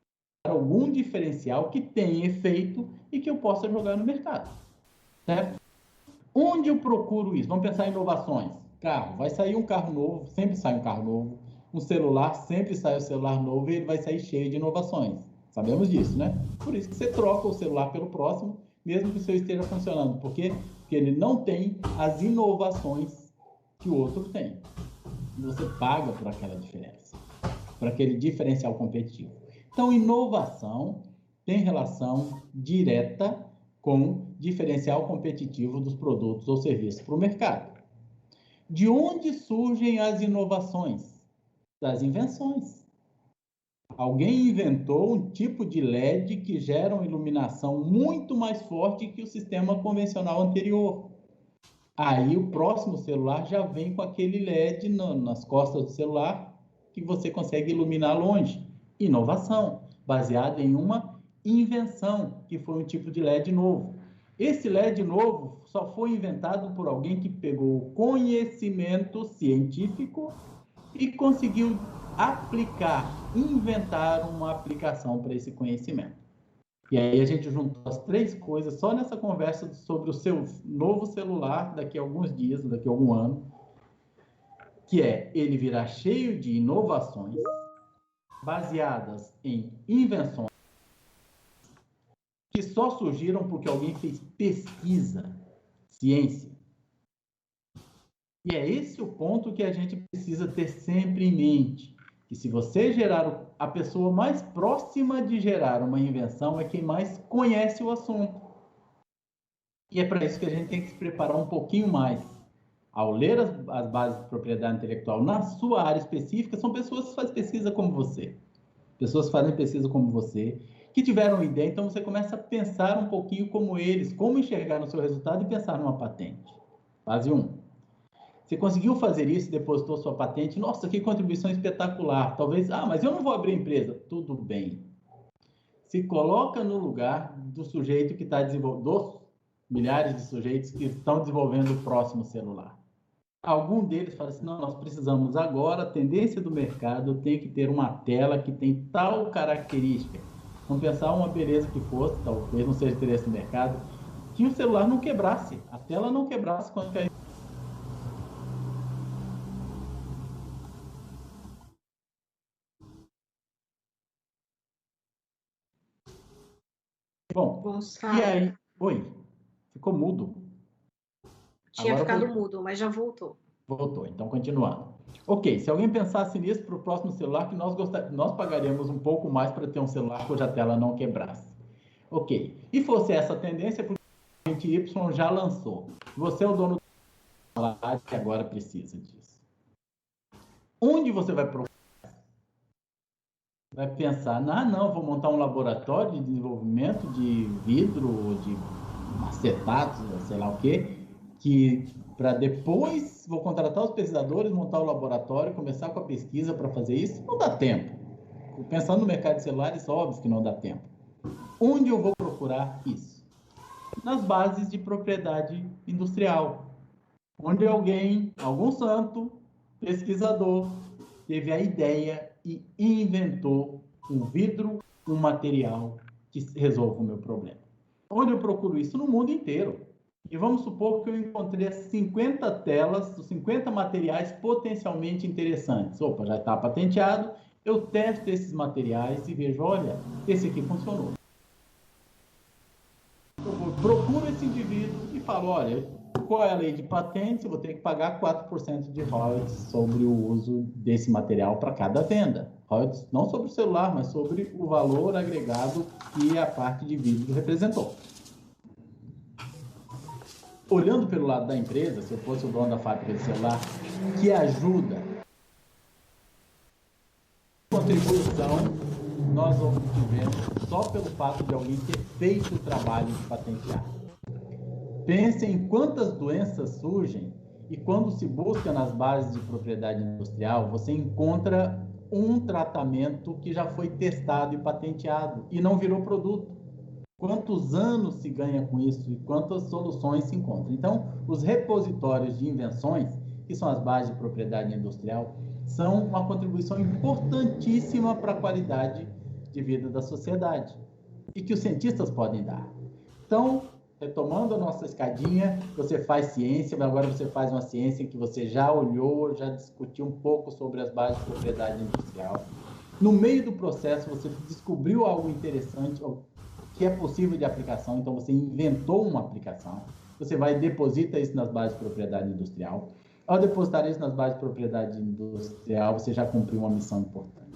algum diferencial que tenha efeito e que eu possa jogar no mercado. Certo? Onde eu procuro isso? Vamos pensar em inovações. Carro. Vai sair um carro novo, sempre sai um carro novo. Um celular, sempre sai um celular novo e ele vai sair cheio de inovações. Sabemos disso, né? Por isso que você troca o celular pelo próximo, mesmo que o seu esteja funcionando. Por quê? Porque ele não tem as inovações que o outro tem. E você paga por aquela diferença, por aquele diferencial competitivo. Então, inovação tem relação direta com diferencial competitivo dos produtos ou serviços para o mercado. De onde surgem as inovações? Das invenções. Alguém inventou um tipo de LED que gera uma iluminação muito mais forte que o sistema convencional anterior. Aí o próximo celular já vem com aquele LED nas costas do celular que você consegue iluminar longe. Inovação, baseada em uma invenção, que foi um tipo de LED novo. Esse LED novo só foi inventado por alguém que pegou conhecimento científico e conseguiu aplicar, inventar uma aplicação para esse conhecimento. E aí a gente juntou as três coisas só nessa conversa sobre o seu novo celular daqui a alguns dias, daqui a algum ano, que é ele virá cheio de inovações baseadas em invenções que só surgiram porque alguém fez pesquisa, ciência. E é esse o ponto que a gente precisa ter sempre em mente, que se você gerar, a pessoa mais próxima de gerar uma invenção é quem mais conhece o assunto. E é para isso que a gente tem que se preparar um pouquinho mais. Ao ler as bases de propriedade intelectual na sua área específica, são pessoas que fazem pesquisa como você. Pessoas que fazem pesquisa como você, que tiveram ideia, então você começa a pensar um pouquinho como eles, como enxergar no seu resultado e pensar numa patente. Fase 1. Você conseguiu fazer isso, depositou sua patente, nossa, que contribuição espetacular. Talvez, mas eu não vou abrir empresa. Tudo bem. Se coloca no lugar do sujeito que está desenvolvendo, dos milhares de sujeitos que estão desenvolvendo o próximo celular. Algum deles fala assim, não, nós precisamos agora, a tendência do mercado tem que ter uma tela que tem tal característica. Vamos pensar uma beleza que fosse, talvez não seja interesse do mercado, que o celular não quebrasse, a tela não quebrasse quando cair. Bom, e aí? Oi, ficou mudo. Tinha ficado mudo, mas já voltou. Voltou, então continuando. Ok, se alguém pensasse nisso para o próximo celular, que nós pagaríamos um pouco mais para ter um celular cuja tela não quebrasse. Ok, e fosse essa a tendência, porque o cliente Y já lançou. Você é o dono do celular que agora precisa disso. Onde você vai procurar? Vai pensar, não, vou montar um laboratório de desenvolvimento de vidro, de acetatos, sei lá o quê, que para depois vou contratar os pesquisadores, montar o laboratório, começar com a pesquisa para fazer isso. Não dá tempo. Pensando no mercado de celulares, óbvio que não dá tempo. Onde eu vou procurar isso? Nas bases de propriedade industrial, onde algum santo, pesquisador, teve a ideia e inventou um vidro, um material que resolva o meu problema. Onde eu procuro isso? No mundo inteiro. E vamos supor que eu encontrei 50 telas, 50 materiais potencialmente interessantes. Opa, já está patenteado. Eu testo esses materiais e vejo, olha, esse aqui funcionou. Eu procuro esse indivíduo e falo, olha, qual é a lei de patentes? Eu vou ter que pagar 4% de royalties sobre o uso desse material para cada venda. Royalties não sobre o celular, mas sobre o valor agregado que a parte de vidro representou. Olhando pelo lado da empresa, se eu fosse o dono da fábrica de celular, que ajuda, contribuição, nós obtivemos só pelo fato de alguém ter feito o trabalho de patentear. Pense em quantas doenças surgem e quando se busca nas bases de propriedade industrial, você encontra um tratamento que já foi testado e patenteado e não virou produto. Quantos anos se ganha com isso e quantas soluções se encontram. Então, os repositórios de invenções, que são as bases de propriedade industrial, são uma contribuição importantíssima para a qualidade de vida da sociedade e que os cientistas podem dar. Então, retomando a nossa escadinha, você faz ciência, mas agora você faz uma ciência em que você já olhou, já discutiu um pouco sobre as bases de propriedade industrial. No meio do processo, você descobriu algo interessante, que é possível de aplicação, então você inventou uma aplicação, você vai e deposita isso nas bases de propriedade industrial. Ao depositar isso nas bases de propriedade industrial, você já cumpriu uma missão importante.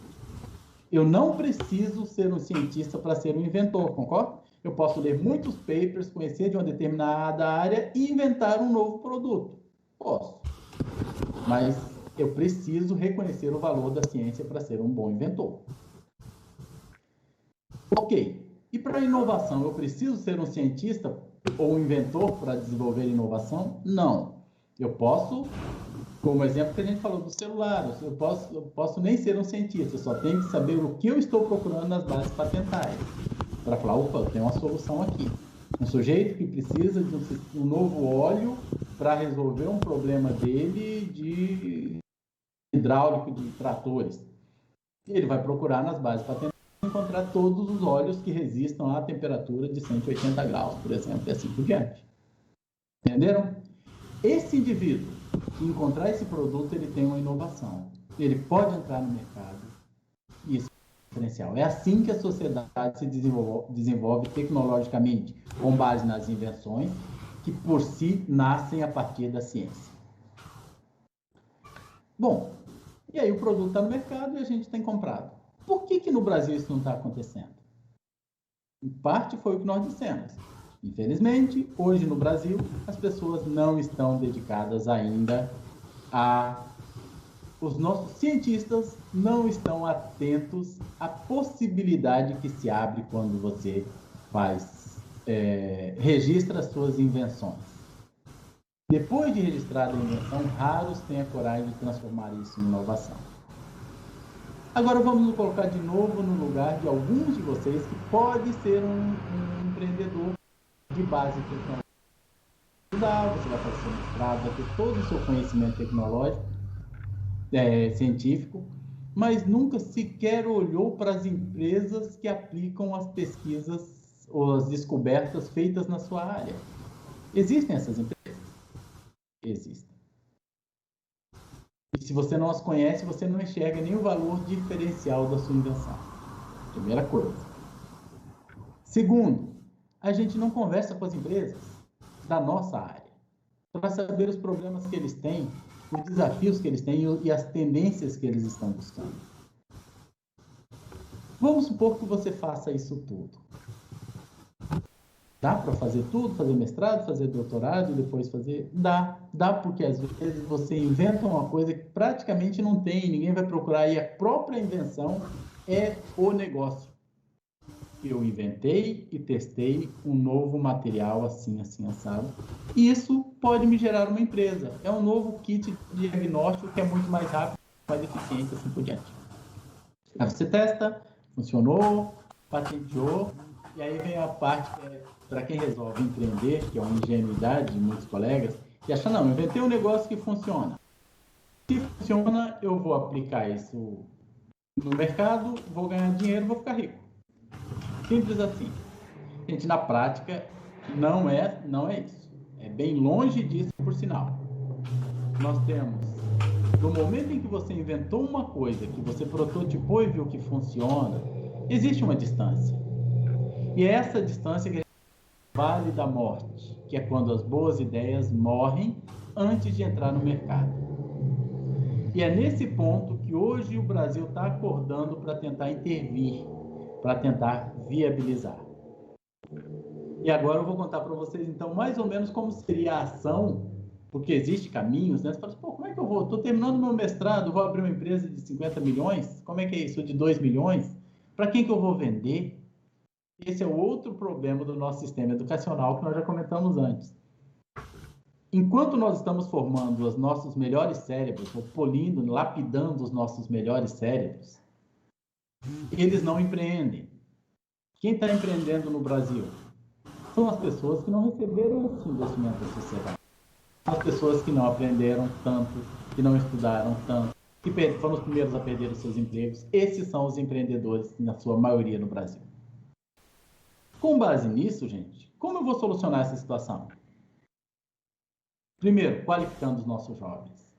Eu não preciso ser um cientista para ser um inventor, concorda? Eu posso ler muitos papers, conhecer de uma determinada área e inventar um novo produto. Posso. Mas eu preciso reconhecer o valor da ciência para ser um bom inventor. Ok. E para a inovação, eu preciso ser um cientista ou um inventor para desenvolver inovação? Não. Eu posso, como exemplo que a gente falou do celular, eu posso nem ser um cientista, eu só tenho que saber o que eu estou procurando nas bases patentárias. Para falar, opa, tem uma solução aqui. Um sujeito que precisa de um novo óleo para resolver um problema dele de hidráulico de tratores. Ele vai procurar nas bases patentárias encontrar todos os óleos que resistam à temperatura de 180 graus, por exemplo, e assim por diante. Entenderam? Esse indivíduo que encontrar esse produto, ele tem uma inovação. Ele pode entrar no mercado e isso é diferencial. É assim que a sociedade se desenvolve tecnologicamente, com base nas invenções que por si nascem a partir da ciência. Bom, e aí o produto está no mercado e a gente tem comprado. Por que no Brasil isso não está acontecendo? Em parte foi o que nós dissemos. Infelizmente, hoje no Brasil, as pessoas não estão dedicadas ainda a... Os nossos cientistas não estão atentos à possibilidade que se abre quando você registra as suas invenções. Depois de registrada a invenção, raros têm a coragem de transformar isso em inovação. Agora vamos nos colocar de novo no lugar de alguns de vocês que pode ser um empreendedor de base tecnológica. Você vai fazer seu mestrado, vai ter todo o seu conhecimento tecnológico, científico, mas nunca sequer olhou para as empresas que aplicam as pesquisas ou as descobertas feitas na sua área. Existem essas empresas? Existem. E se você não as conhece, você não enxerga nem o valor diferencial da sua invenção. Primeira coisa. Segundo, a gente não conversa com as empresas da nossa área para saber os problemas que eles têm, os desafios que eles têm e as tendências que eles estão buscando. Vamos supor que você faça isso tudo. Dá para fazer tudo? Fazer mestrado, fazer doutorado e depois fazer? Dá porque às vezes você inventa uma coisa que praticamente não tem, ninguém vai procurar e a própria invenção é o negócio. Eu inventei e testei um novo material assim, assado. E isso pode me gerar uma empresa. É um novo kit de diagnóstico que é muito mais rápido, mais eficiente, assim por diante. Aí você testa, funcionou, patenteou, e aí vem a parte que é para quem resolve empreender, que é uma ingenuidade de muitos colegas, que acha, não, inventei um negócio que funciona. Se funciona, eu vou aplicar isso no mercado, vou ganhar dinheiro, vou ficar rico. Simples assim. Gente, na prática, não é isso. É bem longe disso, por sinal. Nós temos, no momento em que você inventou uma coisa, que você prototipou e viu que funciona, existe uma distância. E é essa distância que vale da morte, que é quando as boas ideias morrem antes de entrar no mercado. E é nesse ponto que hoje o Brasil está acordando para tentar intervir, para tentar viabilizar. E agora eu vou contar para vocês, então, mais ou menos como seria a ação, porque existem caminhos, né? Você fala assim, pô, como é que eu vou? Estou terminando meu mestrado, vou abrir uma empresa de 50 milhões? Como é que é isso? De 2 milhões? Para quem que eu vou vender? Esse é o outro problema do nosso sistema educacional que nós já comentamos antes. Enquanto nós estamos formando os nossos melhores cérebros, ou polindo, lapidando os nossos melhores cérebros, eles não empreendem. Quem está empreendendo no Brasil? São as pessoas que não receberam esse investimento da sociedade. São as pessoas que não aprenderam tanto, que não estudaram tanto, que foram os primeiros a perder os seus empregos. Esses são os empreendedores, na sua maioria, no Brasil. Com base nisso, gente, como eu vou solucionar essa situação? Primeiro, qualificando os nossos jovens.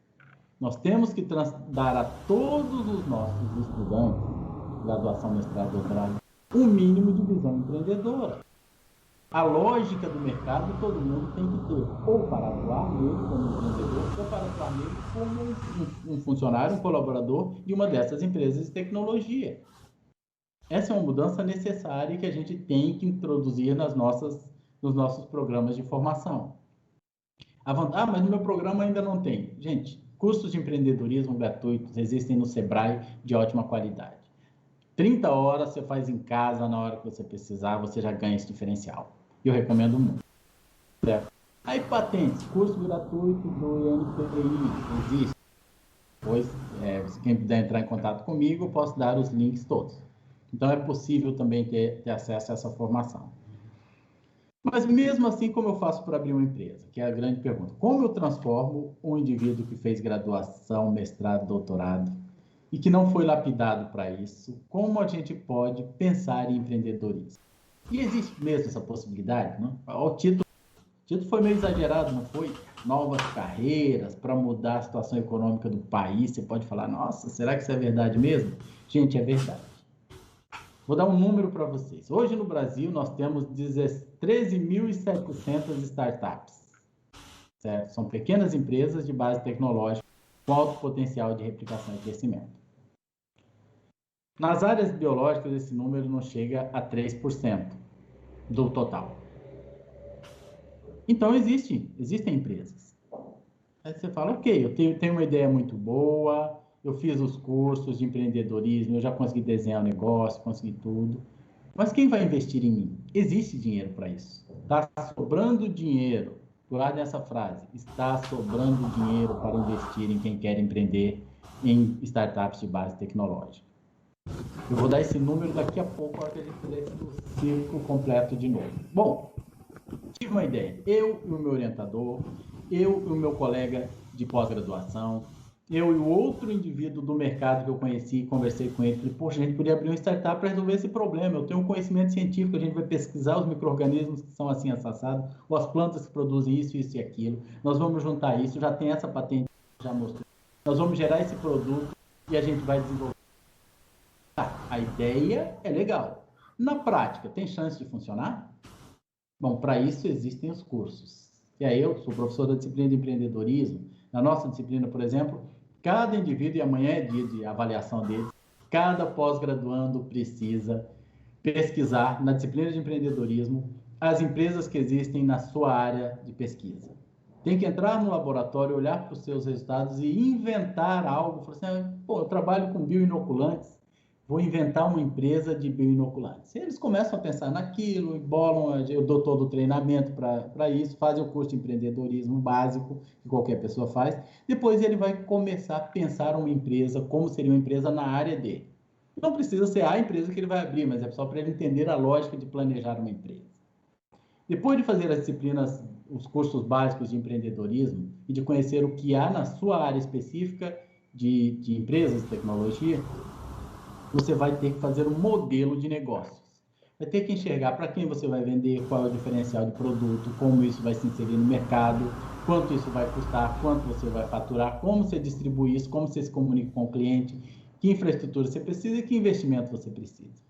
Nós temos que dar a todos os nossos estudantes, graduação, mestrado, doutorado, um mínimo de visão empreendedora. A lógica do mercado todo mundo tem que ter, ou para atuar nele como empreendedor, ou para atuar nele como um funcionário, um colaborador de uma dessas empresas de tecnologia. Essa é uma mudança necessária que a gente tem que introduzir nos nossos programas de formação. Mas no meu programa ainda não tem. Gente, cursos de empreendedorismo gratuitos existem no Sebrae de ótima qualidade. 30 horas você faz em casa, na hora que você precisar, você já ganha esse diferencial. E eu recomendo muito. Certo? Aí, patentes, curso gratuito do INPI, existe. Depois, quem puder entrar em contato comigo, eu posso dar os links todos. Então, é possível também ter acesso a essa formação. Mas mesmo assim, como eu faço para abrir uma empresa? Que é a grande pergunta. Como eu transformo um indivíduo que fez graduação, mestrado, doutorado, e que não foi lapidado para isso, como a gente pode pensar em empreendedorismo? E existe mesmo essa possibilidade, não? O título foi meio exagerado, não foi? Novas carreiras para mudar a situação econômica do país. Você pode falar, nossa, será que isso é verdade mesmo? Gente, é verdade. Vou dar um número para vocês. Hoje no Brasil nós temos 13.700 startups. Certo? São pequenas empresas de base tecnológica com alto potencial de replicação e crescimento. Nas áreas biológicas, esse número não chega a 3% do total. Então, existem empresas. Aí você fala, ok, eu tenho uma ideia muito boa, eu fiz os cursos de empreendedorismo, eu já consegui desenhar o negócio, consegui tudo. Mas quem vai investir em mim? Existe dinheiro para isso. Está sobrando dinheiro. Guarde essa frase. Está sobrando dinheiro para investir em quem quer empreender em startups de base tecnológica. Eu vou dar esse número daqui a pouco, a hora que a gente fizer esse círculo completo de novo. Bom, tive uma ideia. Eu e o meu orientador, eu e o meu colega de pós-graduação, eu e o outro indivíduo do mercado que eu conheci, conversei com ele, falei, poxa, a gente podia abrir uma startup para resolver esse problema. Eu tenho um conhecimento científico, a gente vai pesquisar os micro-organismos que são assim assados, ou as plantas que produzem isso, isso e aquilo. Nós vamos juntar isso, já tem essa patente, já mostrou. Nós vamos gerar esse produto e a gente vai desenvolver. A ideia é legal. Na prática, tem chance de funcionar? Bom, para isso existem os cursos. E aí eu sou professor da disciplina de empreendedorismo. Na nossa disciplina, por exemplo, cada indivíduo, e amanhã é dia de avaliação deles, cada pós-graduando precisa pesquisar na disciplina de empreendedorismo as empresas que existem na sua área de pesquisa. Tem que entrar no laboratório, olhar para os seus resultados e inventar algo. Falar assim, pô, eu trabalho com bioinoculantes, vou inventar uma empresa de bioinoculantes. Eles começam a pensar naquilo, bolam, eu dou todo o treinamento para isso, fazem o curso de empreendedorismo básico, que qualquer pessoa faz. Depois ele vai começar a pensar uma empresa, como seria uma empresa na área dele. Não precisa ser a empresa que ele vai abrir, mas é só para ele entender a lógica de planejar uma empresa. Depois de fazer as disciplinas, os cursos básicos de empreendedorismo e de conhecer o que há na sua área específica de empresas de tecnologia, você vai ter que fazer um modelo de negócios. Vai ter que enxergar para quem você vai vender, qual é o diferencial de produto, como isso vai se inserir no mercado, quanto isso vai custar, quanto você vai faturar, como você distribui isso, como você se comunica com o cliente, que infraestrutura você precisa e que investimento você precisa.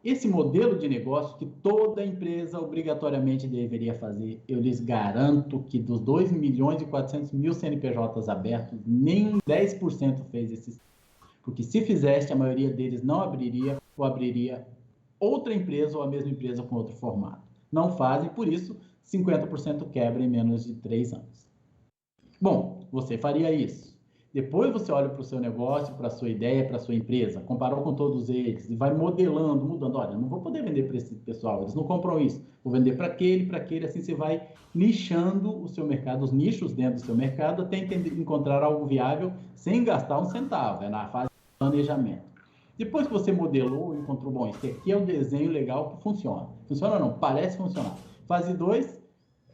Esse modelo de negócio que toda empresa obrigatoriamente deveria fazer, eu lhes garanto que dos 2.400.000 CNPJs abertos, nem 10% fez esse. Porque se fizesse, a maioria deles não abriria ou abriria outra empresa ou a mesma empresa com outro formato. Não fazem, por isso, 50% quebra em menos de 3 anos. Bom, você faria isso. Depois você olha para o seu negócio, para a sua ideia, para a sua empresa, comparou com todos eles e vai modelando, mudando. Olha, não vou poder vender para esse pessoal, eles não compram isso. Vou vender para aquele, assim você vai nichando o seu mercado, os nichos dentro do seu mercado, até encontrar algo viável sem gastar um centavo. É na fase de planejamento. Depois que você modelou e encontrou, bom, esse aqui é o desenho legal que funciona. Funciona ou não? Parece funcionar. Fase 2,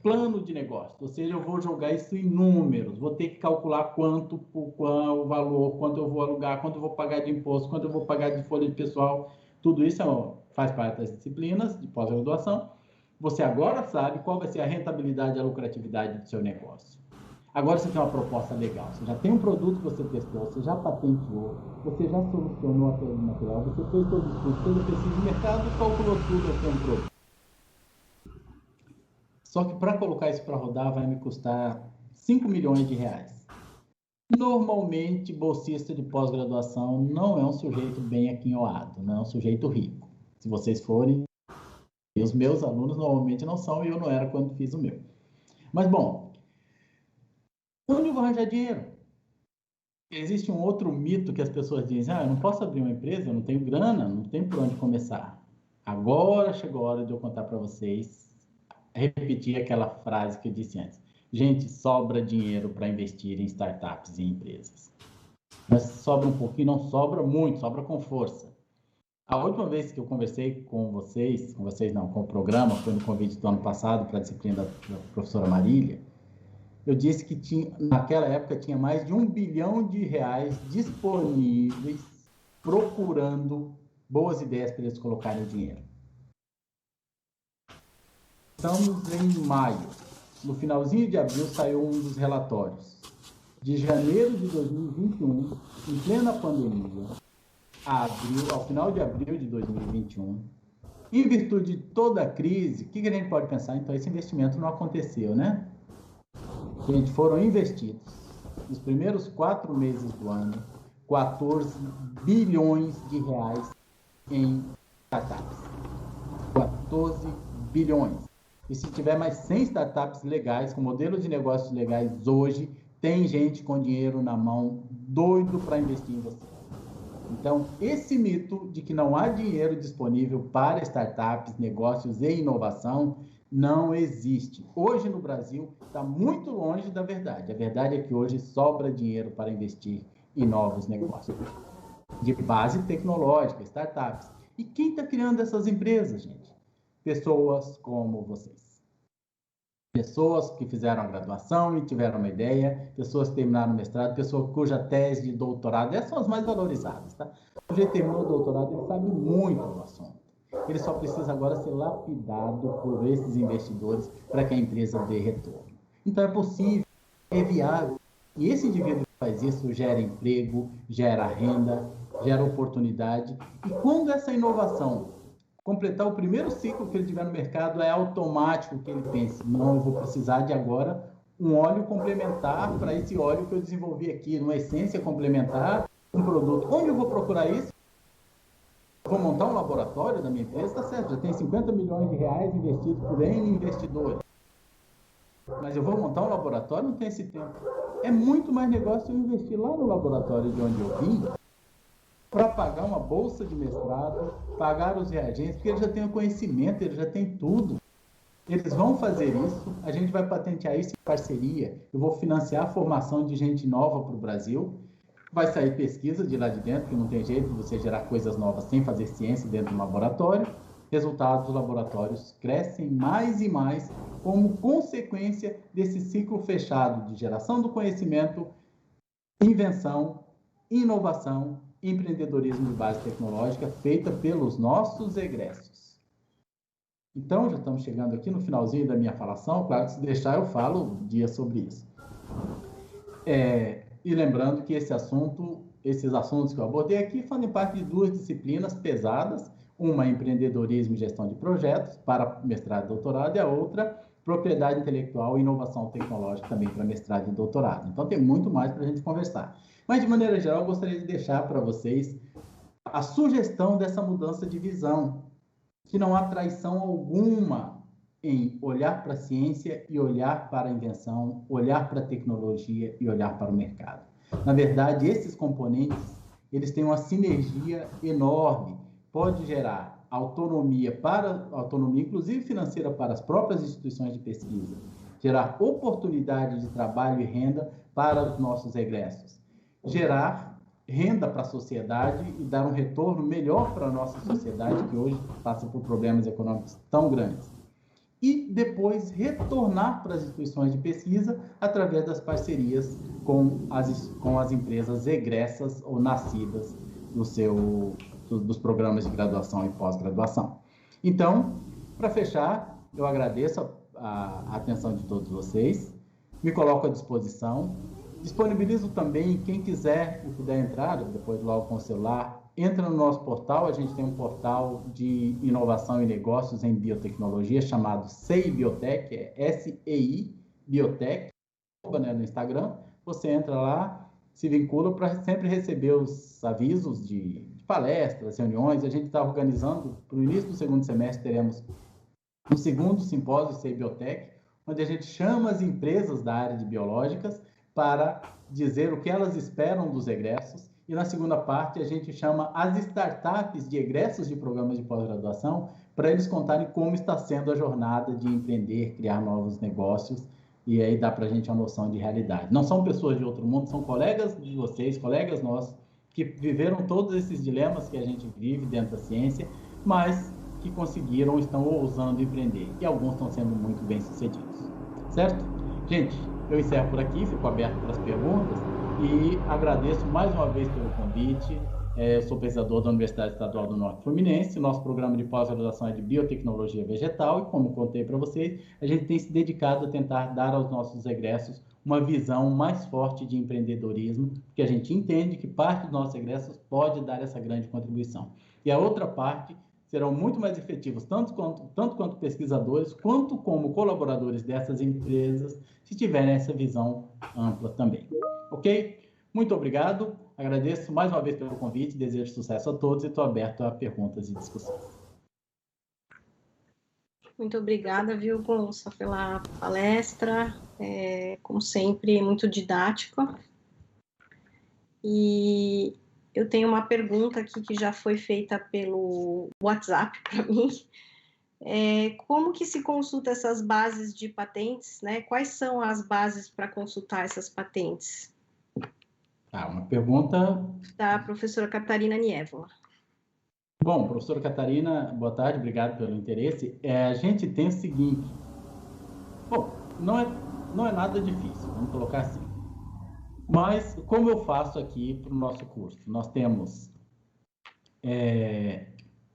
plano de negócio. Ou seja, eu vou jogar isso em números. Vou ter que calcular quanto o valor, quanto eu vou alugar, quanto eu vou pagar de imposto, quanto eu vou pagar de folha de pessoal. Tudo isso faz parte das disciplinas de pós-graduação. Você agora sabe qual vai ser a rentabilidade e a lucratividade do seu negócio. Agora você tem uma proposta legal, você já tem um produto que você testou, você já patenteou, você já solucionou aquele material, você fez todo o estudo, fez a pesquisa de mercado, calculou tudo, você tem um produto. Só que para colocar isso para rodar vai me custar 5 milhões de reais. Normalmente, bolsista de pós-graduação não é um sujeito bem aquinhoado, não é um sujeito rico. Se vocês forem, os meus alunos normalmente não são, e eu não era quando fiz o meu. Mas, bom, onde eu vou arranjar dinheiro? Existe um outro mito que as pessoas dizem, eu não posso abrir uma empresa, eu não tenho grana, não tenho por onde começar. Agora chegou a hora de eu contar para vocês, repetir aquela frase que eu disse antes. Gente, sobra dinheiro para investir em startups e empresas. Mas sobra um pouquinho, não sobra muito, sobra com força. A última vez que eu conversei com vocês não, com o programa, foi no convite do ano passado para a disciplina da professora Marília, eu disse que naquela época tinha mais de R$1 bilhão disponíveis procurando boas ideias para eles colocarem o dinheiro. Estamos em maio. No finalzinho de abril saiu um dos relatórios. De janeiro de 2021, em plena pandemia, ao final de abril de 2021, em virtude de toda a crise, o que a gente pode pensar? Então, esse investimento não aconteceu, né? Gente, foram investidos, nos primeiros 4 meses do ano, 14 bilhões de reais em startups. 14 bilhões. E se tiver mais 100 startups legais, com modelos de negócios legais hoje, tem gente com dinheiro na mão, doido para investir em você. Então, esse mito de que não há dinheiro disponível para startups, negócios e inovação não existe. Hoje no Brasil está muito longe da verdade. A verdade é que hoje sobra dinheiro para investir em novos negócios de base tecnológica, startups. E quem está criando essas empresas, gente? Pessoas como vocês. Pessoas que fizeram a graduação e tiveram uma ideia, pessoas que terminaram o mestrado, pessoas cuja tese de doutorado, essas são as mais valorizadas, tá? O sujeito terminou o doutorado, ele sabe muito do assunto. Ele só precisa agora ser lapidado por esses investidores para que a empresa dê retorno. Então é possível, é viável. E esse indivíduo que faz isso gera emprego, gera renda, gera oportunidade. E quando essa inovação completar o primeiro ciclo que ele tiver no mercado, é automático que ele pense, não, eu vou precisar de agora um óleo complementar para esse óleo que eu desenvolvi aqui, uma essência complementar, um produto. Onde eu vou procurar isso? Vou montar um laboratório da minha empresa, tá certo, já tem 50 milhões de reais investidos por N investidores. Mas eu vou montar um laboratório, não tem esse tempo. É muito mais negócio eu investir lá no laboratório de onde eu vim, para pagar uma bolsa de mestrado, pagar os reagentes, porque eles já têm o conhecimento, eles já têm tudo. Eles vão fazer isso, a gente vai patentear isso em parceria, eu vou financiar a formação de gente nova para o Brasil, vai sair pesquisa de lá de dentro, que não tem jeito de você gerar coisas novas sem fazer ciência dentro do laboratório. Resultados dos laboratórios crescem mais e mais como consequência desse ciclo fechado de geração do conhecimento, invenção, inovação, empreendedorismo de base tecnológica feita pelos nossos egressos. Então, já estamos chegando aqui no finalzinho da minha falação. Claro que se deixar, eu falo um dia sobre isso. E lembrando que esses assuntos que eu abordei aqui fazem parte de duas disciplinas pesadas. Uma é empreendedorismo e gestão de projetos para mestrado e doutorado, e a outra, propriedade intelectual e inovação tecnológica também para mestrado e doutorado. Então, tem muito mais para a gente conversar. Mas, de maneira geral, eu gostaria de deixar para vocês a sugestão dessa mudança de visão, que não há traição alguma em olhar para a ciência e olhar para a invenção, olhar para a tecnologia e olhar para o mercado. Na verdade, esses componentes, eles têm uma sinergia enorme, pode gerar autonomia, inclusive financeira, para as próprias instituições de pesquisa, gerar oportunidade de trabalho e renda para os nossos egressos, gerar renda para a sociedade e dar um retorno melhor para a nossa sociedade, que hoje passa por problemas econômicos tão grandes. E depois retornar para as instituições de pesquisa através das parcerias com as empresas egressas ou nascidas dos programas de graduação e pós-graduação. Então, para fechar, eu agradeço a atenção de todos vocês, me coloco à disposição. Disponibilizo também, quem quiser e puder entrar, depois logo com o celular, entra no nosso portal. A gente tem um portal de inovação e negócios em biotecnologia chamado SEI Biotech, é S-E-I Biotech, né, no Instagram. Você entra lá, se vincula para sempre receber os avisos de palestras, reuniões. A gente está organizando, para o início do segundo semestre, teremos um segundo simpósio SEI Biotech, onde a gente chama as empresas da área de biológicas para dizer o que elas esperam dos egressos, e na segunda parte a gente chama as startups de egressos de programas de pós-graduação para eles contarem como está sendo a jornada de empreender, criar novos negócios, e aí dá para a gente uma noção de realidade. Não são pessoas de outro mundo, são colegas de vocês, colegas nossos, que viveram todos esses dilemas que a gente vive dentro da ciência, mas que conseguiram, estão ousando empreender, e alguns estão sendo muito bem-sucedidos. Certo? Gente, eu encerro por aqui, fico aberto para as perguntas e agradeço mais uma vez pelo convite. Eu sou pesquisador da Universidade Estadual do Norte Fluminense. Nosso programa de pós-graduação é de biotecnologia vegetal e, como contei para vocês, a gente tem se dedicado a tentar dar aos nossos egressos uma visão mais forte de empreendedorismo, porque a gente entende que parte dos nossos egressos pode dar essa grande contribuição. E a outra parte serão muito mais efetivos, tanto quanto pesquisadores, quanto como colaboradores dessas empresas, se tiverem essa visão ampla também. Ok? Muito obrigado, agradeço mais uma vez pelo convite, desejo sucesso a todos e estou aberto a perguntas e discussões. Muito obrigada, viu, Gonça, pela palestra, como sempre, muito didática. E eu tenho uma pergunta aqui que já foi feita pelo WhatsApp para mim. Como que se consulta essas bases de patentes, né? Quais são as bases para consultar essas patentes? Uma pergunta... Da professora Catarina Nievola. Bom, professora Catarina, boa tarde, obrigado pelo interesse. A gente tem o seguinte... Bom, não é nada difícil, vamos colocar assim. Mas, como eu faço aqui para o nosso curso? Nós temos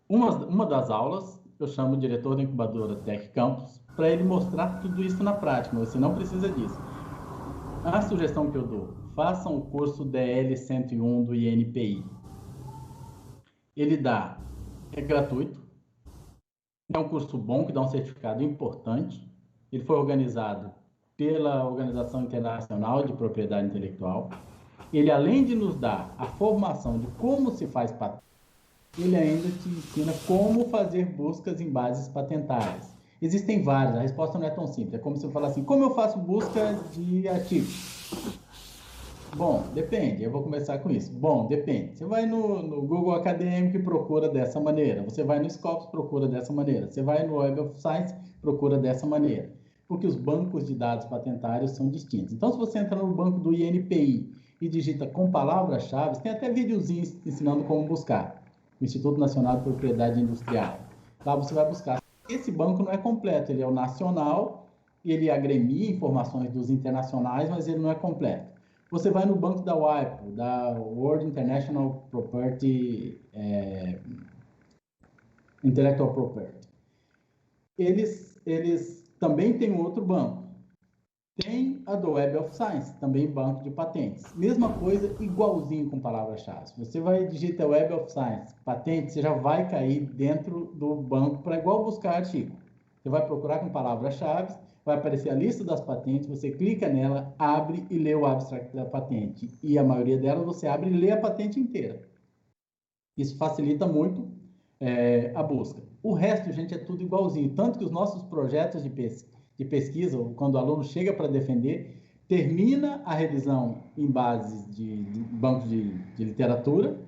uma das aulas, eu chamo o diretor da incubadora Tec Campus, para ele mostrar tudo isso na prática, você não precisa disso. A sugestão que eu dou, façam o curso DL 101 do INPI. Ele é gratuito, é um curso bom que dá um certificado importante, ele foi organizado pela Organização Internacional de Propriedade Intelectual. Ele, além de nos dar a formação de como se faz patente, ele ainda te ensina como fazer buscas em bases patentárias. Existem várias, a resposta não é tão simples. É como se eu falar assim, como eu faço busca de artigos? Bom, depende, eu vou começar com isso. Bom, depende. Você vai no Google Acadêmico e procura dessa maneira. Você vai no Scopus, procura dessa maneira. Você vai no Web of Science, procura dessa maneira. Porque os bancos de dados patentários são distintos. Então, se você entra no banco do INPI e digita com palavras-chave, tem até videozinhos ensinando como buscar. O Instituto Nacional de Propriedade Industrial. Lá você vai buscar. Esse banco não é completo, ele é o nacional, ele agremia informações dos internacionais, mas ele não é completo. Você vai no banco da WIPO, da World International Property, Intellectual Property. eles também têm um outro banco. Tem a do Web of Science, também banco de patentes. Mesma coisa, igualzinho com palavra-chave. Você vai digitar Web of Science, patente, você já vai cair dentro do banco para igual buscar artigo. Você vai procurar com palavra-chave, vai aparecer a lista das patentes, você clica nela, abre e lê o abstract da patente. E a maioria delas você abre e lê a patente inteira. Isso facilita muito a busca. O resto, gente, é tudo igualzinho. Tanto que os nossos projetos de pesquisa, quando o aluno chega para defender, termina a revisão em bases de banco de literatura,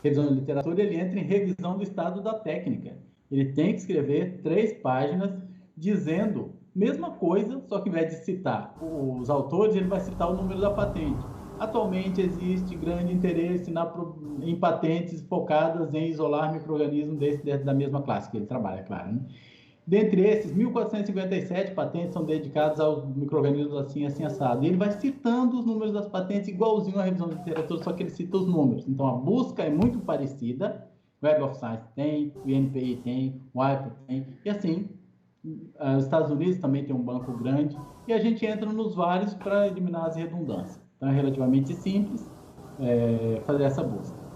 revisão de literatura, ele entra em revisão do estado da técnica. Ele tem que escrever 3 páginas dizendo mesma coisa, só que ao invés de citar os autores, ele vai citar o número da patente. Atualmente existe grande interesse em patentes focadas em isolar micro-organismos da mesma classe que ele trabalha, claro, né? Dentre esses, 1.457 patentes são dedicadas aos micro-organismos assim, assado. E ele vai citando os números das patentes igualzinho à revisão de literatura, só que ele cita os números. Então, a busca é muito parecida. Web of Science tem, o INPI tem, o WIPO tem, e assim, os Estados Unidos também tem um banco grande, e a gente entra nos vários para eliminar as redundâncias. Então, é relativamente simples fazer essa busca.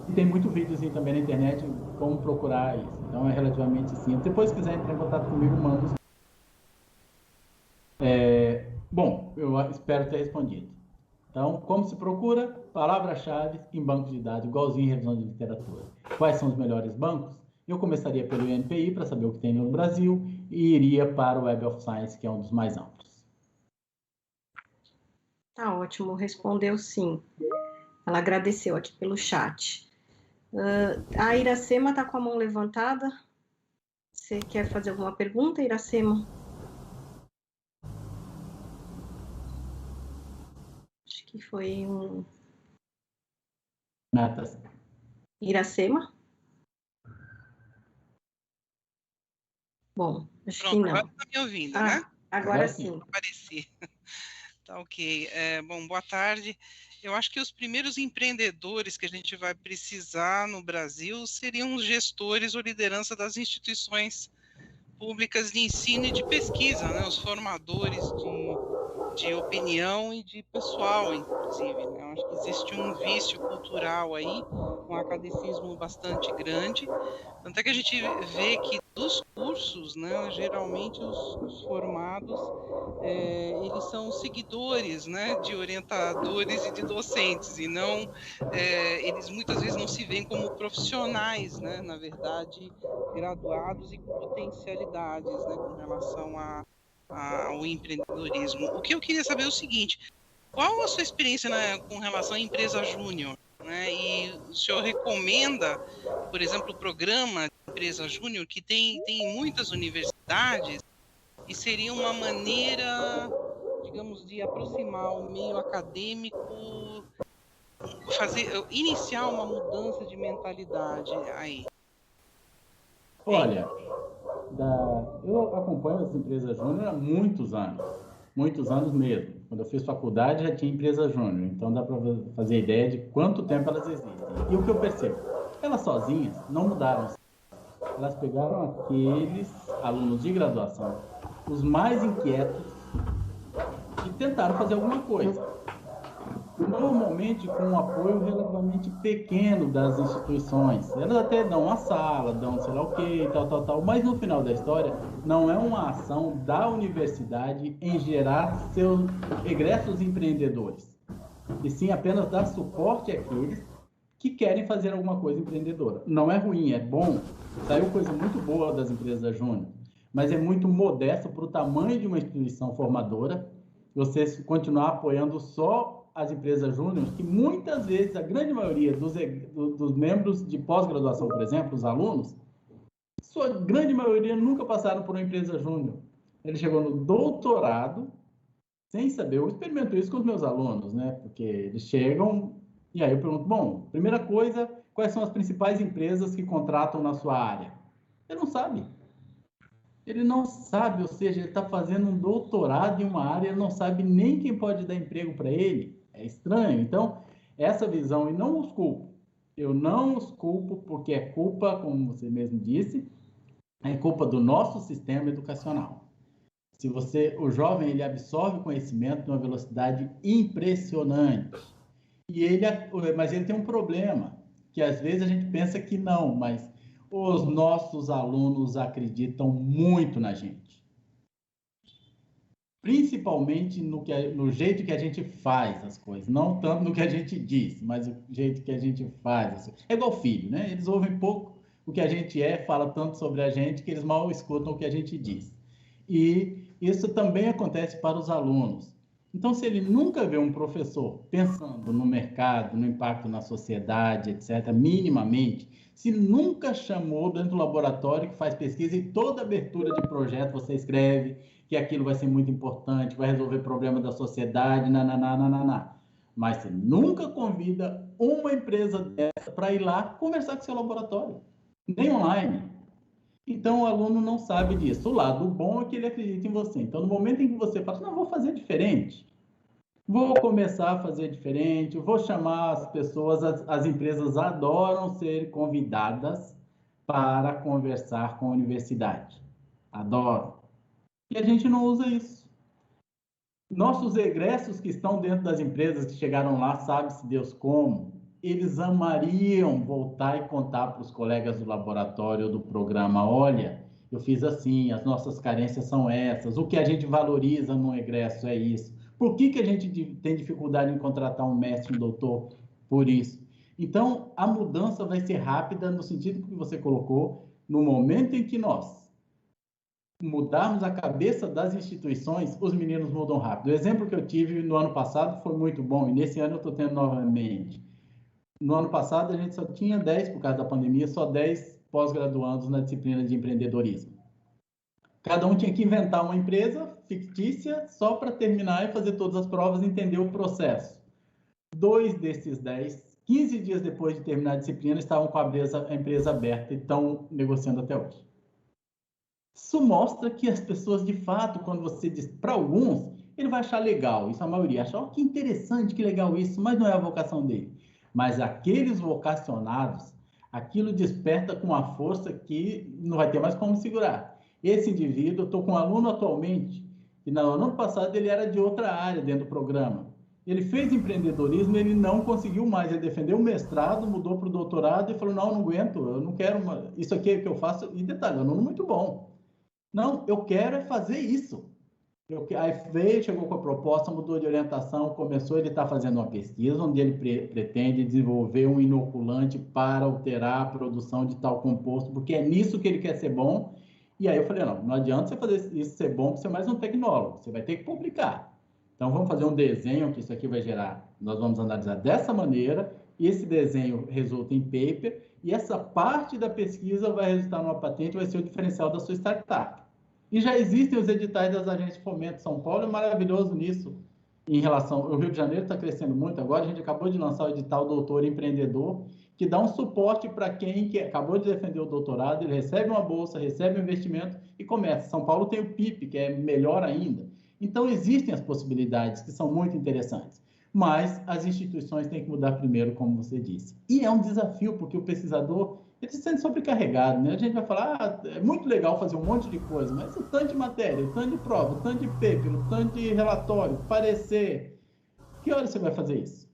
E tem muito videozinho também na internet como procurar isso. Então, é relativamente simples. Depois, se quiser entrar em contato comigo, manda. Bom, eu espero ter respondido. Então, como se procura? Palavra-chave em banco de dados, igualzinho em revisão de literatura. Quais são os melhores bancos? Eu começaria pelo INPI, para saber o que tem no Brasil, e iria para o Web of Science, que é um dos mais amplos. Tá ótimo, respondeu sim. Ela agradeceu aqui pelo chat. A Iracema está com a mão levantada. Você quer fazer alguma pergunta, Iracema? Acho que foi um... Iracema? Bom, acho Pronto, que não. agora está me ouvindo, né? Agora sim. Apareci. Tá ok. Bom, boa tarde. Eu acho que os primeiros empreendedores que a gente vai precisar no Brasil seriam os gestores ou liderança das instituições públicas de ensino e de pesquisa, né? Os formadores de opinião e de pessoal, inclusive, né? Eu acho que existe um vício cultural aí, um academicismo bastante grande, tanto é que a gente vê que dos cursos, né, geralmente os formados, eles são seguidores, né, de orientadores e de docentes, e não, eles muitas vezes não se veem como profissionais, né, na verdade, graduados e com potencialidades, né, com relação ao empreendedorismo. O que eu queria saber é o seguinte: qual a sua experiência, né, com relação à empresa júnior? Né, e o senhor recomenda, por exemplo, o programa de empresa júnior, que tem em muitas universidades, e seria uma maneira, digamos, de aproximar o meio acadêmico, iniciar uma mudança de mentalidade aí? Olha, eu acompanho essa empresa júnior há muitos anos mesmo. Quando eu fiz faculdade já tinha empresa júnior, então dá para fazer ideia de quanto tempo elas existem. E o que eu percebo? Elas sozinhas não mudaram. Elas pegaram aqueles alunos de graduação, os mais inquietos, e tentaram fazer alguma coisa. Normalmente com um apoio relativamente pequeno das instituições. Elas até dão uma sala, dão sei lá o que, tal, mas no final da história não é uma ação da universidade em gerar seus egressos empreendedores, e sim apenas dar suporte àqueles que querem fazer alguma coisa empreendedora. Não é ruim, é bom, saiu coisa muito boa das empresas júnior, mas é muito modesto para o tamanho de uma instituição formadora você continuar apoiando só as empresas júnior, que muitas vezes, a grande maioria dos membros de pós-graduação, por exemplo, os alunos, sua grande maioria nunca passaram por uma empresa júnior. Ele chegou no doutorado sem saber. Eu experimento isso com os meus alunos, né? Porque eles chegam e aí eu pergunto, bom, primeira coisa, quais são as principais empresas que contratam na sua área? Ele não sabe. Ele não sabe, ou seja, ele está fazendo um doutorado em uma área, ele não sabe nem quem pode dar emprego para ele. É estranho. Então, essa visão, e não os culpo. Eu não os culpo porque é culpa, como você mesmo disse, é culpa do nosso sistema educacional. O jovem, ele absorve conhecimento numa velocidade impressionante. Mas ele tem um problema, que às vezes a gente pensa que não, mas os nossos alunos acreditam muito na gente. Principalmente no jeito que a gente faz as coisas, não tanto no que a gente diz, mas o jeito que a gente faz. É igual filho, né? Eles ouvem pouco o que a gente fala tanto sobre a gente que eles mal escutam o que a gente diz. E isso também acontece para os alunos. Então, se ele nunca vê um professor pensando no mercado, no impacto na sociedade, etc., minimamente, se nunca chamou dentro do laboratório que faz pesquisa e toda abertura de projeto você escreve que aquilo vai ser muito importante, vai resolver problema da sociedade, mas você nunca convida uma empresa dessa para ir lá conversar com seu laboratório, nem online. Então, o aluno não sabe disso. O lado bom é que ele acredita em você. Então, no momento em que você fala, não, vou fazer diferente, vou começar a fazer diferente, vou chamar as pessoas, as empresas adoram ser convidadas para conversar com a universidade. Adoram. E a gente não usa isso. Nossos egressos que estão dentro das empresas que chegaram lá, sabe-se Deus como, eles amariam voltar e contar para os colegas do laboratório do programa, olha, eu fiz assim, as nossas carências são essas, o que a gente valoriza no egresso é isso. Por que a gente tem dificuldade em contratar um mestre, um doutor? Por isso. Então, a mudança vai ser rápida no sentido que você colocou, no momento em que nós mudarmos a cabeça das instituições, os meninos mudam rápido. O exemplo que eu tive no ano passado foi muito bom, e nesse ano eu estou tendo novamente. No ano passado, a gente só tinha 10, por causa da pandemia, só 10 pós-graduandos na disciplina de empreendedorismo. Cada um tinha que inventar uma empresa fictícia só para terminar e fazer todas as provas e entender o processo. 2 desses 10, 15 dias depois de terminar a disciplina, estavam com a empresa aberta e estão negociando até hoje. Isso mostra que as pessoas, de fato, quando você diz para alguns, ele vai achar legal, isso a maioria acha, oh, que interessante, que legal isso, mas não é a vocação dele. Mas aqueles vocacionados, aquilo desperta com uma força que não vai ter mais como segurar. Esse indivíduo, eu estou com um aluno atualmente, e no ano passado ele era de outra área dentro do programa. Ele fez empreendedorismo, ele não conseguiu mais, ele defendeu o mestrado, mudou para o doutorado e falou, não aguento, eu não quero, isso aqui é o que eu faço, e detalhe, aluno muito bom. Não, eu quero é fazer isso. Aí veio, chegou com a proposta, mudou de orientação, começou, ele está fazendo uma pesquisa onde ele pretende desenvolver um inoculante para alterar a produção de tal composto, porque é nisso que ele quer ser bom. E aí eu falei, não adianta você fazer isso ser bom para ser mais um tecnólogo, você vai ter que publicar. Então vamos fazer um desenho que isso aqui vai gerar, nós vamos analisar dessa maneira, e esse desenho resulta em paper, e essa parte da pesquisa vai resultar numa patente, vai ser o diferencial da sua startup. E já existem os editais das agências de fomento. São Paulo é maravilhoso nisso. Em relação ao Rio de Janeiro, está crescendo muito agora. A gente acabou de lançar o edital Doutor Empreendedor, que dá um suporte para quem que acabou de defender o doutorado, ele recebe uma bolsa, recebe um investimento e começa. São Paulo tem o PIP, que é melhor ainda. Então, existem as possibilidades que são muito interessantes. Mas as instituições têm que mudar primeiro, como você disse. E é um desafio, porque o pesquisador ele se sente sobrecarregado, né? A gente vai falar, é muito legal fazer um monte de coisa, mas o tanto de matéria, o tanto de prova, o tanto de paper, o tanto de relatório, parecer, que hora você vai fazer isso?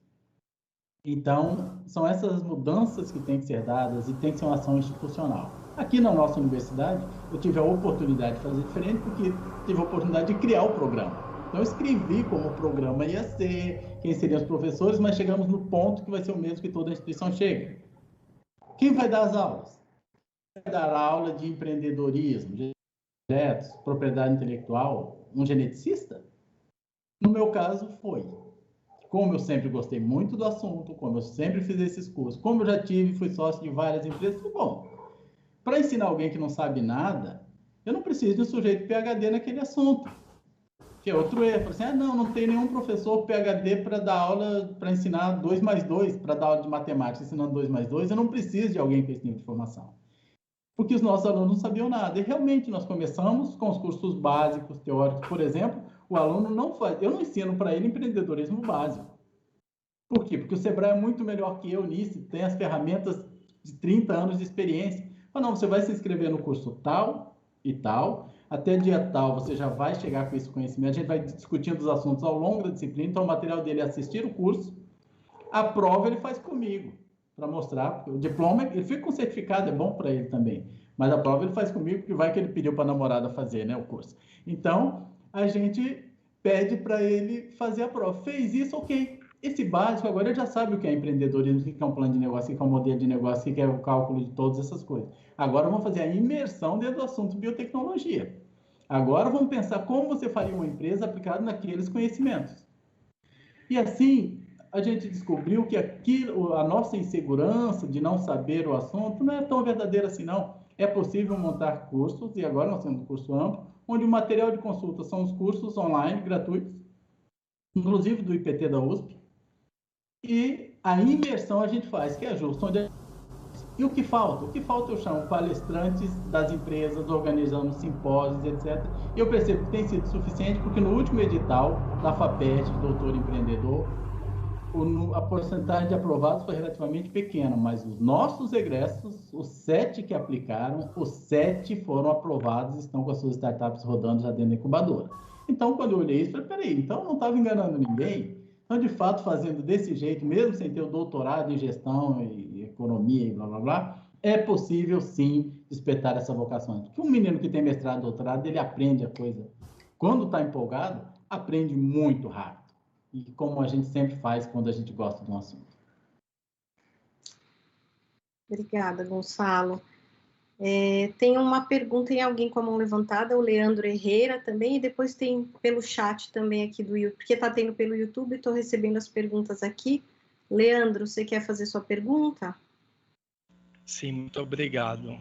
Então, são essas mudanças que têm que ser dadas e tem que ser uma ação institucional. Aqui na nossa universidade, eu tive a oportunidade de fazer diferente, porque tive a oportunidade de criar o programa. Então, eu escrevi como o programa ia ser, quem seriam os professores, mas chegamos no ponto que vai ser o mesmo que toda instituição chega. Quem vai dar as aulas? Vai dar aula de empreendedorismo, de projetos, propriedade intelectual, um geneticista? No meu caso, foi. Como eu sempre gostei muito do assunto, como eu sempre fiz esses cursos, como eu já fui sócio de várias empresas, bom, para ensinar alguém que não sabe nada, eu não preciso de um sujeito PhD naquele assunto. Que é outro erro. Assim, não tem nenhum professor PhD para dar aula, para ensinar 2 mais 2, para dar aula de matemática ensinando 2 mais 2, eu não preciso de alguém com esse nível de formação. Porque os nossos alunos não sabiam nada. E realmente nós começamos com os cursos básicos, teóricos, por exemplo, o aluno não faz, eu não ensino para ele empreendedorismo básico. Por quê? Porque o Sebrae é muito melhor que eu nisso, tem as ferramentas de 30 anos de experiência. Não, você vai se inscrever no curso tal e tal, até dia tal você já vai chegar com esse conhecimento, a gente vai discutindo os assuntos ao longo da disciplina, então o material dele é assistir o curso, a prova ele faz comigo, para mostrar, porque o diploma, ele fica com certificado, é bom para ele também, mas a prova ele faz comigo, porque vai que ele pediu para a namorada fazer, né, o curso. Então, a gente pede para ele fazer a prova. Fez isso, ok. Esse básico, agora ele já sabe o que é empreendedorismo, o que é um plano de negócio, o que é um modelo de negócio, o que é o cálculo de todas essas coisas. Agora vamos fazer a imersão dentro do assunto biotecnologia. Agora vamos pensar como você faria uma empresa aplicada naqueles conhecimentos. E assim, a gente descobriu que a nossa insegurança de não saber o assunto não é tão verdadeira assim, não. É possível montar cursos, e agora nós temos um curso amplo, onde o material de consulta são os cursos online gratuitos, inclusive do IPT da USP, e a imersão a gente faz, que é justo. E o que falta? O que falta eu chamo palestrantes das empresas, organizando simpósios, etc. E eu percebo que tem sido suficiente, porque no último edital da FAPEST, Doutor Empreendedor, a porcentagem de aprovados foi relativamente pequena, mas os nossos egressos, os 7 que aplicaram, os 7 foram aprovados e estão com as suas startups rodando já dentro da incubadora. Então, quando eu olhei isso, eu falei, peraí, então não estava enganando ninguém? Então, de fato, fazendo desse jeito, mesmo sem ter o doutorado em gestão e economia e blá, blá, blá, é possível, sim, despertar essa vocação. Porque um menino que tem mestrado e doutorado, ele aprende a coisa. Quando está empolgado, aprende muito rápido. E como a gente sempre faz quando a gente gosta de um assunto. Obrigada, Gonçalo. Tem uma pergunta, tem alguém com a mão levantada, o Leandro Herrera também, e depois tem pelo chat também aqui do YouTube, porque está tendo pelo YouTube, estou recebendo as perguntas aqui. Leandro, você quer fazer sua pergunta? Sim, muito obrigado.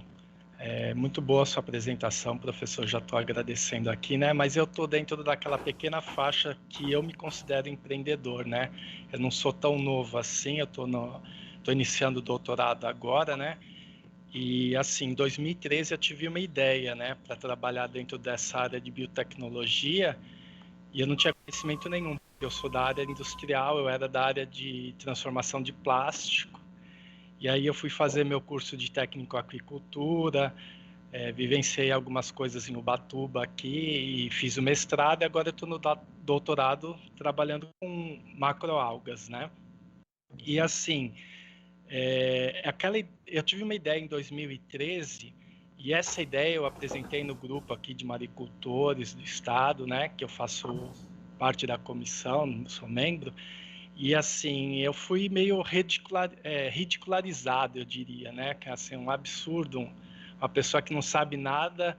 Muito boa a sua apresentação, professor, já estou agradecendo aqui, né? Mas eu estou dentro daquela pequena faixa que eu me considero empreendedor, né? Eu não sou tão novo assim, eu estou iniciando o doutorado agora, né? E assim, em 2013 eu tive uma ideia, né, para trabalhar dentro dessa área de biotecnologia, e eu não tinha conhecimento nenhum. Eu sou da área industrial, eu era da área de transformação de plástico. E aí eu fui fazer meu curso de técnico em aquicultura, vivenciei algumas coisas em Ubatuba aqui e fiz o mestrado, e agora eu estou no doutorado trabalhando com macroalgas, né? E assim, eu tive uma ideia em 2013, e essa ideia eu apresentei no grupo aqui de maricultores do estado, né? Que eu faço parte da comissão, sou membro. E assim, eu fui meio ridicularizado, eu diria, né? Que é assim, um absurdo, uma pessoa que não sabe nada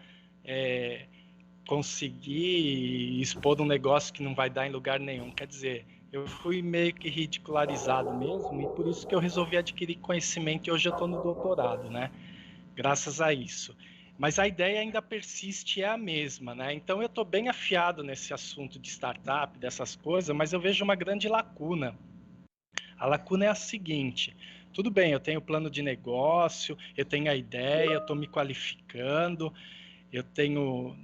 conseguir expor um negócio que não vai dar em lugar nenhum. Quer dizer, eu fui meio que ridicularizado mesmo, e por isso que eu resolvi adquirir conhecimento, e hoje eu estou no doutorado, né? Graças a isso. Mas a ideia ainda persiste, é a mesma, né? Então eu estou bem afiado nesse assunto de startup, dessas coisas, mas eu vejo uma grande lacuna. A lacuna é a seguinte: tudo bem, eu tenho plano de negócio, eu tenho a ideia, eu estou me qualificando,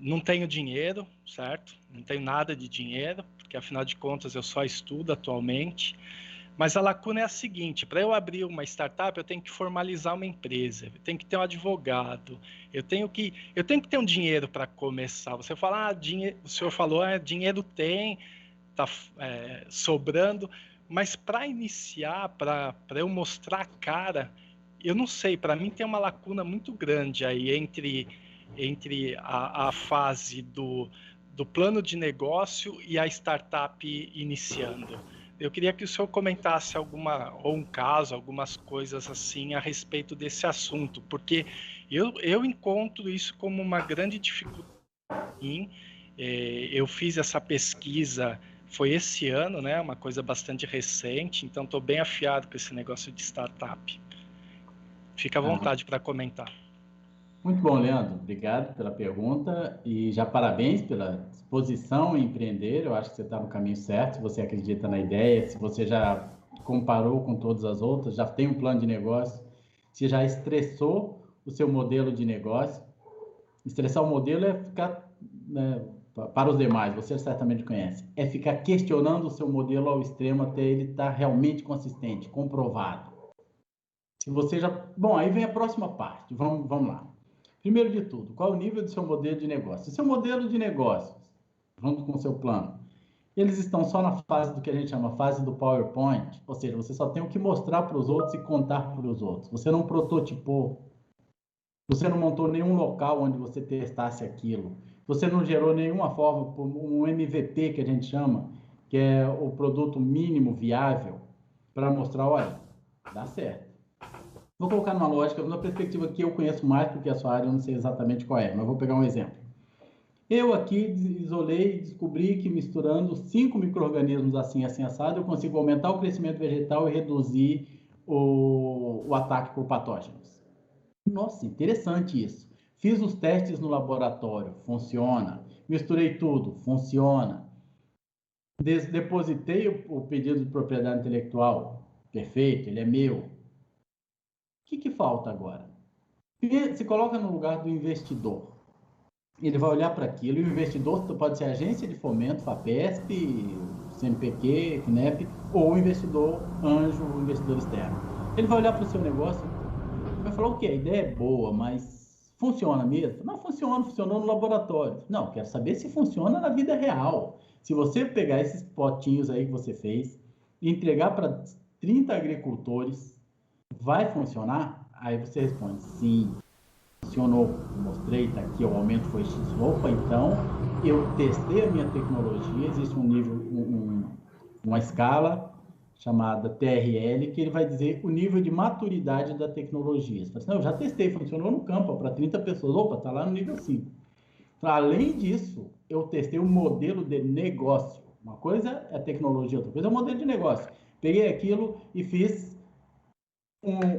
não tenho dinheiro, certo? Não tenho nada de dinheiro, porque afinal de contas eu só estudo atualmente. Mas a lacuna é a seguinte: para eu abrir uma startup, eu tenho que formalizar uma empresa, eu tenho que ter um advogado, eu tenho que ter um dinheiro para começar. Você fala, o senhor falou, dinheiro tem, está sobrando, mas para iniciar, para eu mostrar a cara, eu não sei, para mim tem uma lacuna muito grande aí entre a fase do plano de negócio e a startup iniciando. Eu queria que o senhor comentasse um caso, algumas coisas assim a respeito desse assunto, porque eu encontro isso como uma grande dificuldade. Eu fiz essa pesquisa, foi esse ano, né? Uma coisa bastante recente, então estou bem afiado com esse negócio de startup. Fica à vontade para comentar. Muito bom, Leandro. Obrigado pela pergunta e já parabéns pela disposição em empreender. Eu acho que você está no caminho certo, se você acredita na ideia, se você já comparou com todas as outras, já tem um plano de negócio, se já estressou o seu modelo de negócio. Estressar o modelo é ficar, né, para os demais, você certamente conhece, é ficar questionando o seu modelo ao extremo até ele estar realmente consistente, comprovado. Se você já... Bom, aí vem a próxima parte. Vamos lá. Primeiro de tudo, qual é o nível do seu modelo de negócio? Se seu modelo de negócios, junto com o seu plano, eles estão só na fase do que a gente chama fase do PowerPoint, ou seja, você só tem o que mostrar para os outros e contar para os outros. Você não prototipou, você não montou nenhum local onde você testasse aquilo, você não gerou nenhuma forma, um MVP que a gente chama, que é o produto mínimo viável, para mostrar, olha, dá certo. Vou colocar numa lógica, numa perspectiva que eu conheço mais, porque a sua área eu não sei exatamente qual é, mas vou pegar um exemplo. Eu aqui isolei e descobri que misturando 5 micro-organismos assim assado, eu consigo aumentar o crescimento vegetal e reduzir o ataque por patógenos. Nossa, interessante isso. Fiz os testes no laboratório, funciona. Misturei tudo, funciona. Depositei o pedido de propriedade intelectual, perfeito, ele é meu. O que falta agora? Se coloca no lugar do investidor. Ele vai olhar para aquilo, e o investidor pode ser agência de fomento, FAPESP, CNPq, CNEP, ou o investidor anjo, o investidor externo. Ele vai olhar para o seu negócio e vai falar, ok, a ideia é boa, mas funciona mesmo? Não funciona, funcionou no laboratório. Não, quero saber se funciona na vida real. Se você pegar esses potinhos aí que você fez e entregar para 30 agricultores, vai funcionar? Aí você responde, sim, funcionou, mostrei, tá aqui, o aumento foi X. Opa, então eu testei a minha tecnologia, existe um nível, uma escala chamada TRL, que ele vai dizer o nível de maturidade da tecnologia. Você fala assim, não, eu já testei, funcionou no campo, para 30 pessoas, opa, tá lá no nível 5. Além disso, eu testei um modelo de negócio. Uma coisa é a tecnologia, outra coisa é o modelo de negócio. Peguei aquilo e fiz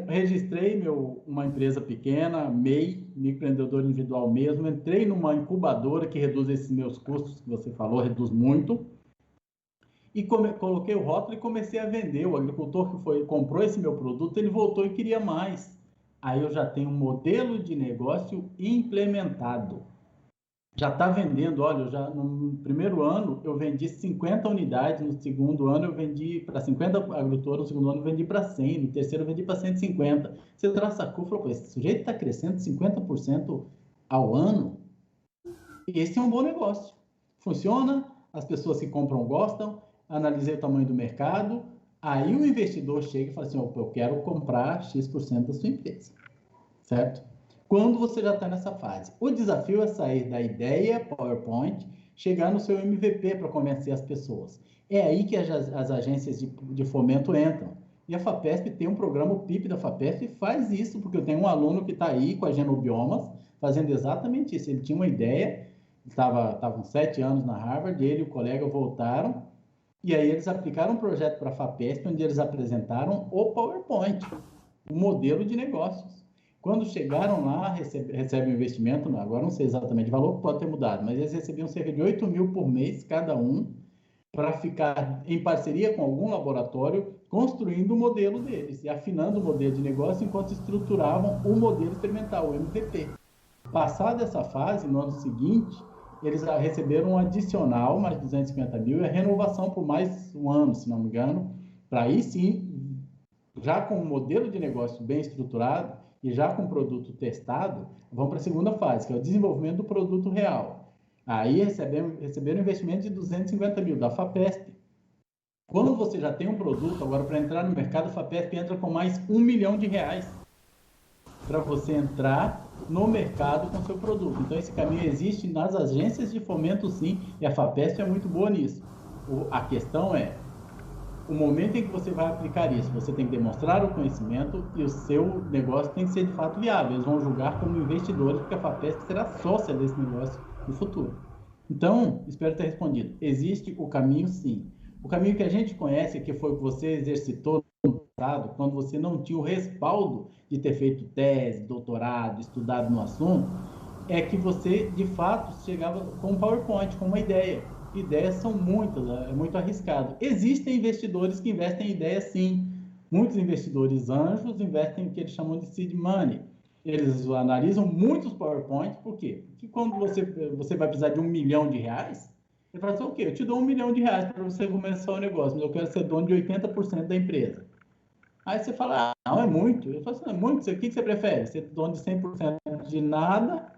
registrei uma empresa pequena, MEI, microempreendedor individual mesmo, entrei numa incubadora que reduz esses meus custos, que você falou, reduz muito, e coloquei o rótulo e comecei a vender. O agricultor que comprou esse meu produto, ele voltou e queria mais. Aí eu já tenho um modelo de negócio implementado. Já está vendendo, olha, no primeiro ano eu vendi 50 unidades, no segundo ano eu vendi para 50 agricultores, no segundo ano eu vendi para 100, no terceiro eu vendi para 150. Você traça a curva e falou, esse sujeito está crescendo 50% ao ano, esse é um bom negócio. Funciona, as pessoas que compram gostam, analisei o tamanho do mercado, aí o investidor chega e fala assim, eu quero comprar X% da sua empresa, certo? Quando você já está nessa fase. O desafio é sair da ideia PowerPoint, chegar no seu MVP para convencer as pessoas. É aí que as agências de fomento entram. E a FAPESP tem um programa, o PIP da FAPESP, e faz isso, porque eu tenho um aluno que está aí com a Genobiomas, fazendo exatamente isso. Ele tinha uma ideia, estava com 7 anos na Harvard, ele e o colega voltaram, e aí eles aplicaram um projeto para a FAPESP, onde eles apresentaram o PowerPoint, o modelo de negócios. Quando chegaram lá, recebem um investimento, agora não sei exatamente o valor, pode ter mudado, mas eles recebiam cerca de 8 mil por mês, cada um, para ficar em parceria com algum laboratório, construindo o modelo deles e afinando o modelo de negócio enquanto estruturavam o modelo experimental, o MVP. Passada essa fase, no ano seguinte, eles receberam um adicional, mais 250 mil, e a renovação por mais um ano, se não me engano, para aí sim, já com um modelo de negócio bem estruturado, e já com o produto testado, vão para a segunda fase, que é o desenvolvimento do produto real. Aí receberam um investimento de 250 mil da FAPESP. Quando você já tem um produto, agora para entrar no mercado, a FAPESP entra com mais R$1 milhão para você entrar no mercado com seu produto. Então, esse caminho existe nas agências de fomento, sim, e a FAPESP é muito boa nisso. A questão é, o momento em que você vai aplicar isso, você tem que demonstrar o conhecimento e o seu negócio tem que ser de fato viável. Eles vão julgar como investidores, porque a FAPESP será sócia desse negócio no futuro. Então, espero ter respondido. Existe o caminho, sim. O caminho que a gente conhece, que foi o que você exercitou no passado, quando você não tinha o respaldo de ter feito tese, doutorado, estudado no assunto, é que você, de fato, chegava com um PowerPoint, com uma ideia. Ideias são muitas, é muito arriscado. Existem investidores que investem em ideias, sim. Muitos investidores anjos investem em o que eles chamam de seed money. Eles analisam muitos PowerPoints, por quê? Porque quando você vai precisar de R$1 milhão, ele fala assim, ok, eu te dou R$1 milhão para você começar o negócio, mas eu quero ser dono de 80% da empresa. Aí você fala, não, é muito. Eu falo assim, é muito, o que você prefere? Ser dono de 100% de nada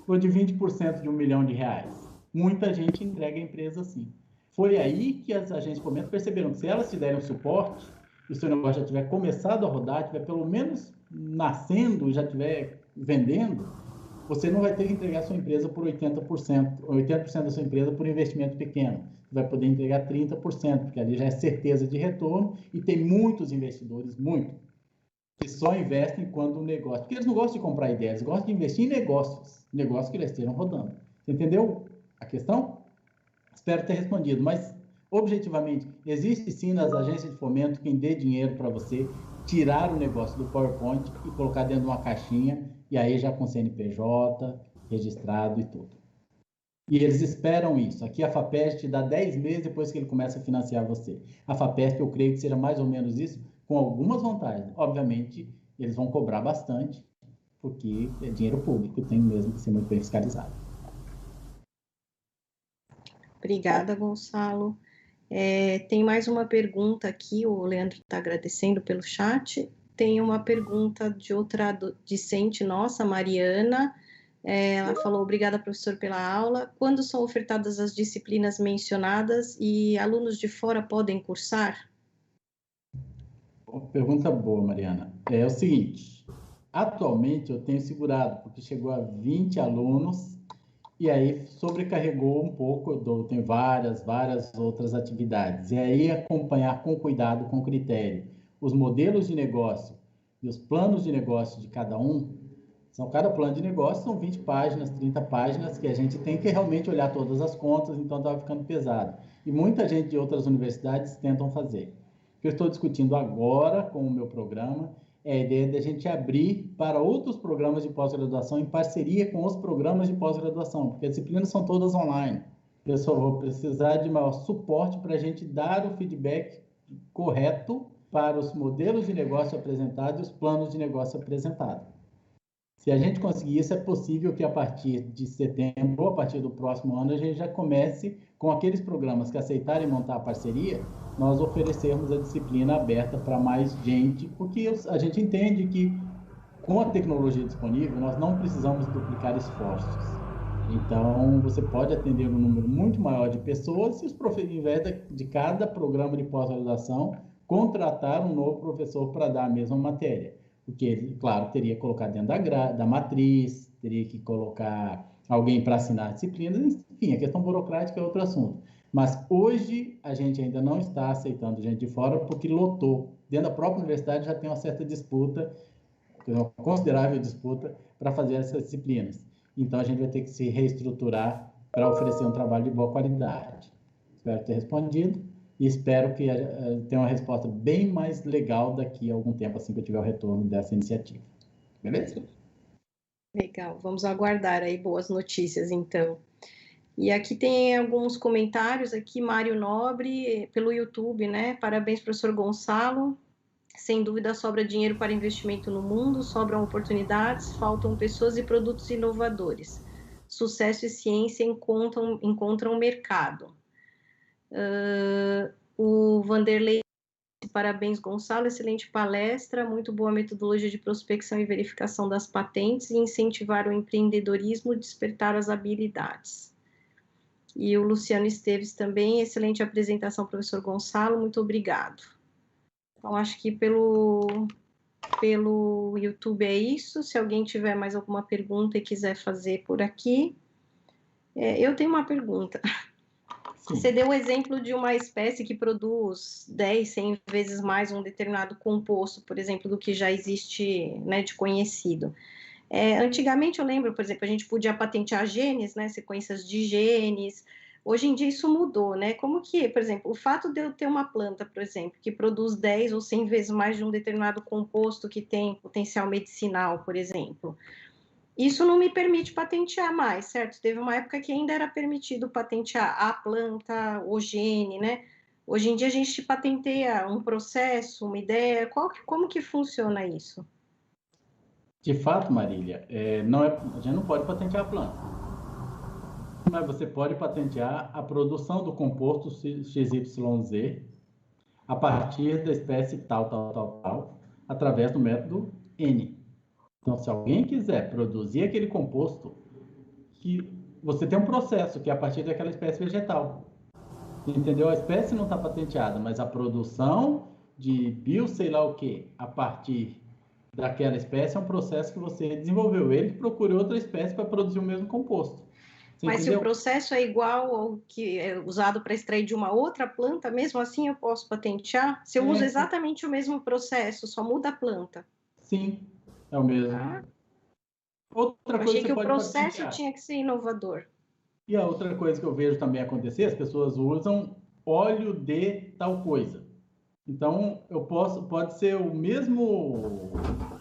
ou de 20% de R$1 milhão? Muita gente entrega a empresa assim. Foi aí que as agências de fomento perceberam que se elas te derem o suporte, e o seu negócio já tiver começado a rodar, tiver pelo menos nascendo, já tiver vendendo, você não vai ter que entregar a sua empresa por 80% da sua empresa por investimento pequeno. Você vai poder entregar 30%, porque ali já é certeza de retorno, e tem muitos investidores, que só investem quando o negócio... Porque eles não gostam de comprar ideias, eles gostam de investir em negócios que eles estejam rodando. Você entendeu a questão? Espero ter respondido, mas objetivamente, existe sim nas agências de fomento quem dê dinheiro para você tirar o negócio do PowerPoint e colocar dentro de uma caixinha, e aí já com CNPJ, registrado e tudo. E eles esperam isso. Aqui a FAPESP te dá 10 meses depois que ele começa a financiar você. A FAPESP, eu creio que seja mais ou menos isso, com algumas vantagens. Obviamente, eles vão cobrar bastante, porque é dinheiro público, tem mesmo que ser muito bem fiscalizado. Obrigada, Gonçalo. Tem mais uma pergunta aqui, o Leandro está agradecendo pelo chat. Tem uma pergunta de outra discente nossa, Mariana. Ela falou, obrigada, professor, pela aula. Quando são ofertadas as disciplinas mencionadas e alunos de fora podem cursar? Pergunta boa, Mariana. É o seguinte, atualmente eu tenho segurado, porque chegou a 20 alunos, e aí sobrecarregou um pouco, eu tenho várias outras atividades. E aí acompanhar com cuidado, com critério, os modelos de negócio e os planos de negócio de cada um. Cada plano de negócio são 20 páginas, 30 páginas, que a gente tem que realmente olhar todas as contas, então estava ficando pesado. E muita gente de outras universidades tentam fazer. O que eu estou discutindo agora com o meu programa é a ideia de a gente abrir para outros programas de pós-graduação em parceria com os programas de pós-graduação, porque as disciplinas são todas online. Eu só vou precisar de maior suporte para a gente dar o feedback correto para os modelos de negócio apresentados e os planos de negócio apresentados. Se a gente conseguir isso, é possível que a partir de setembro, ou a partir do próximo ano, a gente já comece com aqueles programas que aceitarem montar a parceria, nós oferecermos a disciplina aberta para mais gente, porque a gente entende que com a tecnologia disponível, nós não precisamos duplicar esforços. Então, você pode atender um número muito maior de pessoas se os professores, ao invés de cada programa de pós-graduação, contratar um novo professor para dar a mesma matéria. Porque ele, claro, teria que colocar dentro da matriz, teria que colocar alguém para assinar disciplinas, enfim, a questão burocrática é outro assunto. Mas hoje a gente ainda não está aceitando gente de fora porque lotou. Dentro da própria universidade já tem uma certa disputa, uma considerável disputa para fazer essas disciplinas. Então a gente vai ter que se reestruturar para oferecer um trabalho de boa qualidade. Espero ter respondido. E espero que tenha uma resposta bem mais legal daqui a algum tempo, assim que eu tiver o retorno dessa iniciativa. Beleza? Legal, vamos aguardar aí boas notícias, então. E aqui tem alguns comentários aqui, Mário Nobre, pelo YouTube, né? Parabéns, professor Gonçalo. Sem dúvida, sobra dinheiro para investimento no mundo, sobram oportunidades, faltam pessoas e produtos inovadores. Sucesso e ciência encontram mercado. O Vanderlei, parabéns, Gonçalo, excelente palestra, muito boa metodologia de prospecção e verificação das patentes e incentivar o empreendedorismo, despertar as habilidades. E o Luciano Esteves também, excelente apresentação, professor Gonçalo, muito obrigado. Então, acho que pelo YouTube é isso. Se alguém tiver mais alguma pergunta e quiser fazer por aqui. Eu tenho uma pergunta. Sim. Você deu o exemplo de uma espécie que produz 10, 100 vezes mais um determinado composto, por exemplo, do que já existe, né, de conhecido. Antigamente, eu lembro, por exemplo, a gente podia patentear genes, né, sequências de genes. Hoje em dia isso mudou, né? Como que, por exemplo, o fato de eu ter uma planta, por exemplo, que produz 10 ou 100 vezes mais de um determinado composto que tem potencial medicinal, por exemplo, isso não me permite patentear mais, certo? Teve uma época que ainda era permitido patentear a planta, o gene, né? Hoje em dia a gente patenteia um processo, uma ideia. Como que funciona isso? De fato, Marília, a gente não pode patentear a planta. Mas você pode patentear a produção do composto XYZ a partir da espécie tal, através do método N. Então, se alguém quiser produzir aquele composto, que você tem um processo que é a partir daquela espécie vegetal. Entendeu? A espécie não está patenteada, mas a produção de bio sei lá o que a partir daquela espécie é um processo que você desenvolveu. Ele procura outra espécie para produzir o mesmo composto. Mas se o processo é igual ao que é usado para extrair de uma outra planta, mesmo assim eu posso patentear? Se eu uso exatamente o mesmo processo, só muda a planta? Sim, é o mesmo. Outra coisa achei que o processo tinha que ser inovador. E a outra coisa que eu vejo também acontecer, as pessoas usam óleo de tal coisa. Então, pode ser o mesmo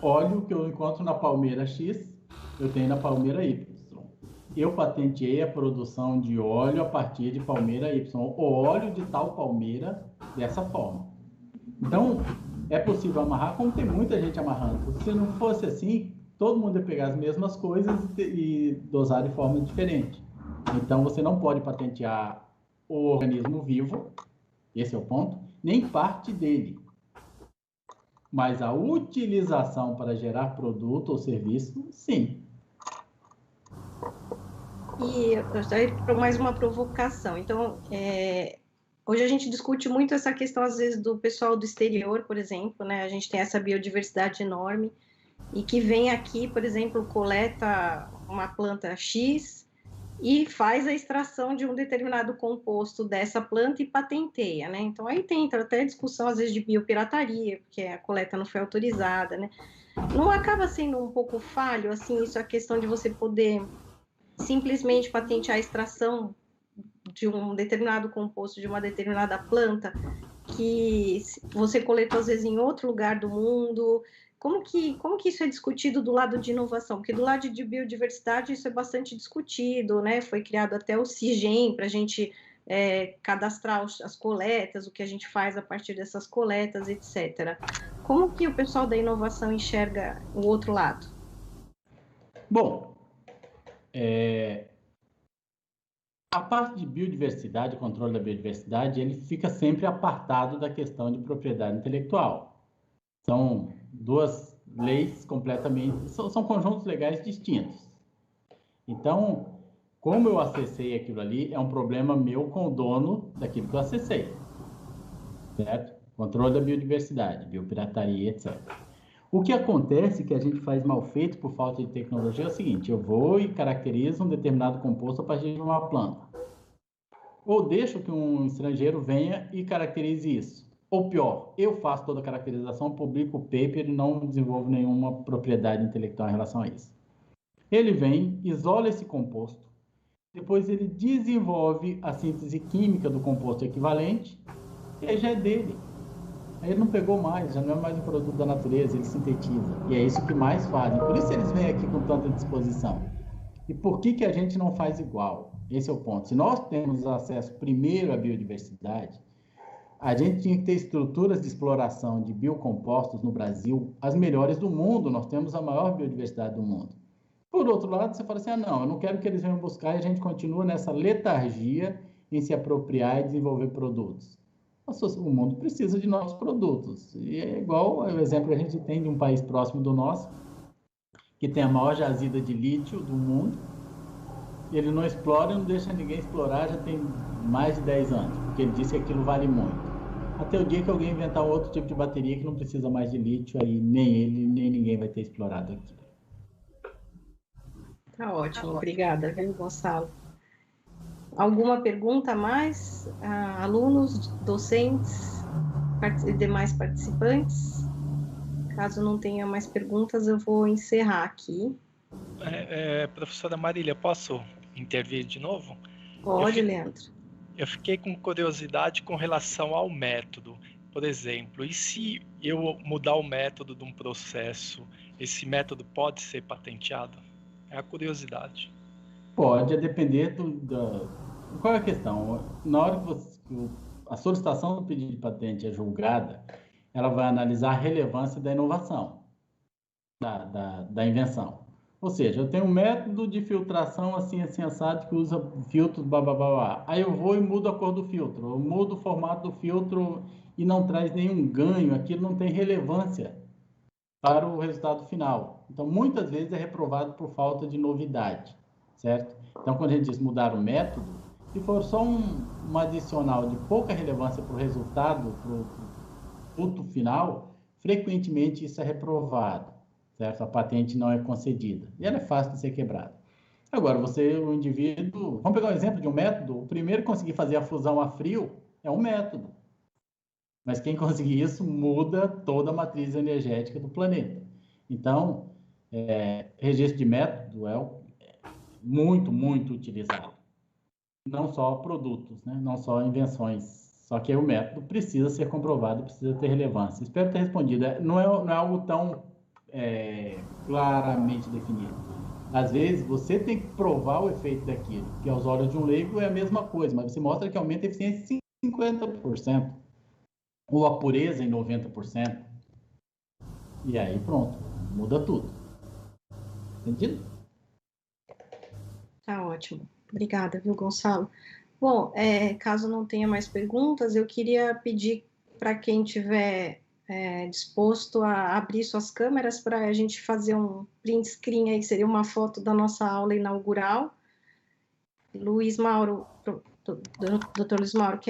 óleo que eu encontro na palmeira X, eu tenho na palmeira Y. Eu patenteei a produção de óleo a partir de palmeira Y, o óleo de tal palmeira dessa forma. Então, é possível amarrar, como tem muita gente amarrando. Se não fosse assim, todo mundo ia pegar as mesmas coisas e dosar de forma diferente. Então, você não pode patentear o organismo vivo, esse é o ponto, nem parte dele. Mas a utilização para gerar produto ou serviço, sim. E para mais uma provocação. Então, hoje a gente discute muito essa questão, às vezes, do pessoal do exterior, por exemplo, né? A gente tem essa biodiversidade enorme e que vem aqui, por exemplo, coleta uma planta X e faz a extração de um determinado composto dessa planta e patenteia, né? Então, aí tem até discussão, às vezes, de biopirataria, porque a coleta não foi autorizada, né? Não acaba sendo um pouco falho, assim, isso, a questão de você poder simplesmente patentear a extração de um determinado composto de uma determinada planta que você coletou, às vezes, em outro lugar do mundo? Como que isso é discutido do lado de inovação? Porque do lado de biodiversidade isso é bastante discutido, né? Foi criado até o CIGEM para a gente cadastrar as coletas, o que a gente faz a partir dessas coletas, etc. Como que o pessoal da inovação enxerga o outro lado? Bom, a parte de biodiversidade, controle da biodiversidade, ele fica sempre apartado da questão de propriedade intelectual. São duas leis completamente... São conjuntos legais distintos. Então, como eu acessei aquilo ali, é um problema meu com o dono daquilo que eu acessei. Certo? Controle da biodiversidade, biopirataria, etc. O que acontece que a gente faz mal feito por falta de tecnologia é o seguinte: eu vou e caracterizo um determinado composto a partir de uma planta. Ou deixo que um estrangeiro venha e caracterize isso. Ou pior, eu faço toda a caracterização, publico o paper e não desenvolvo nenhuma propriedade intelectual em relação a isso. Ele vem, isola esse composto, depois ele desenvolve a síntese química do composto equivalente e aí já é dele. Aí ele não pegou mais, já não é mais um produto da natureza, ele sintetiza. E é isso que mais fazem. Por isso eles vêm aqui com tanta disposição. E por que a gente não faz igual? Esse é o ponto. Se nós temos acesso primeiro à biodiversidade, a gente tinha que ter estruturas de exploração de biocompostos no Brasil, as melhores do mundo. Nós temos a maior biodiversidade do mundo. Por outro lado, você fala assim, não, eu não quero que eles venham buscar, e a gente continua nessa letargia em se apropriar e desenvolver produtos. O mundo precisa de novos produtos. E é igual o exemplo que a gente tem de um país próximo do nosso, que tem a maior jazida de lítio do mundo, e ele não explora e não deixa ninguém explorar, já tem mais de 10 anos, porque ele diz que aquilo vale muito. Até o dia que alguém inventar um outro tipo de bateria que não precisa mais de lítio, aí nem ele, nem ninguém vai ter explorado aquilo. Tá ótimo, obrigada, Gonçalo. Alguma pergunta a mais? Alunos, docentes, demais participantes? Caso não tenha mais perguntas, eu vou encerrar aqui. Professora Marília, posso intervir de novo? Pode, Leandro. Eu fiquei com curiosidade com relação ao método. Por exemplo, e se eu mudar o método de um processo, esse método pode ser patenteado? É a curiosidade. Pode, a depender Qual é a questão? Na hora que a solicitação do pedido de patente é julgada, ela vai analisar a relevância da inovação, da invenção. Ou seja, eu tenho um método de filtração assim assado que usa filtros, blá. Aí eu vou e mudo a cor do filtro, eu mudo o formato do filtro e não traz nenhum ganho, aquilo não tem relevância para o resultado final. Então, muitas vezes é reprovado por falta de novidade, certo? Então, quando a gente diz mudar o método, se for só um adicional de pouca relevância para o resultado, para o produto final, frequentemente isso é reprovado, certo? A patente não é concedida e ela é fácil de ser quebrada. Agora, o indivíduo... Vamos pegar um exemplo de um método. O primeiro conseguir fazer a fusão a frio é um método. Mas quem conseguir isso muda toda a matriz energética do planeta. Então, registro de método é muito, muito utilizado. Não só produtos, né? Não só invenções. Só que o método precisa ser comprovado, precisa ter relevância. Espero ter respondido. Não é algo tão claramente definido. Às vezes, você tem que provar o efeito daquilo, que aos olhos de um leigo é a mesma coisa, mas você mostra que aumenta a eficiência em 50%, ou a pureza em 90%. E aí, pronto, muda tudo. Entendido? Tá ótimo. Obrigada, viu, Gonçalo? Bom, caso não tenha mais perguntas, eu queria pedir para quem tiver disposto a abrir suas câmeras para a gente fazer um print screen aí, seria uma foto da nossa aula inaugural. Luiz Mauro, Dr. Luiz Mauro,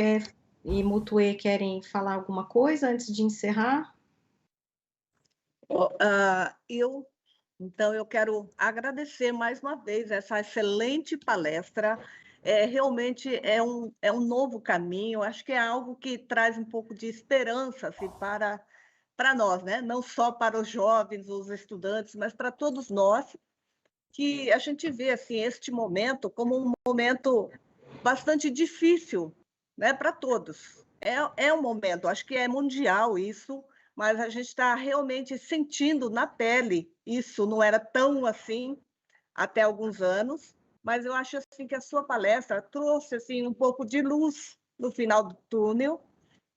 e Mutue querem falar alguma coisa antes de encerrar? Então, eu quero agradecer mais uma vez essa excelente palestra. Realmente é um novo caminho, acho que é algo que traz um pouco de esperança assim, para nós, né? Não só para os jovens, os estudantes, mas para todos nós, que a gente vê assim, este momento como um momento bastante difícil, né, para todos. É um momento, acho que é mundial isso, mas a gente está realmente sentindo na pele isso, não era tão assim até alguns anos, mas eu acho assim que a sua palestra trouxe assim um pouco de luz no final do túnel,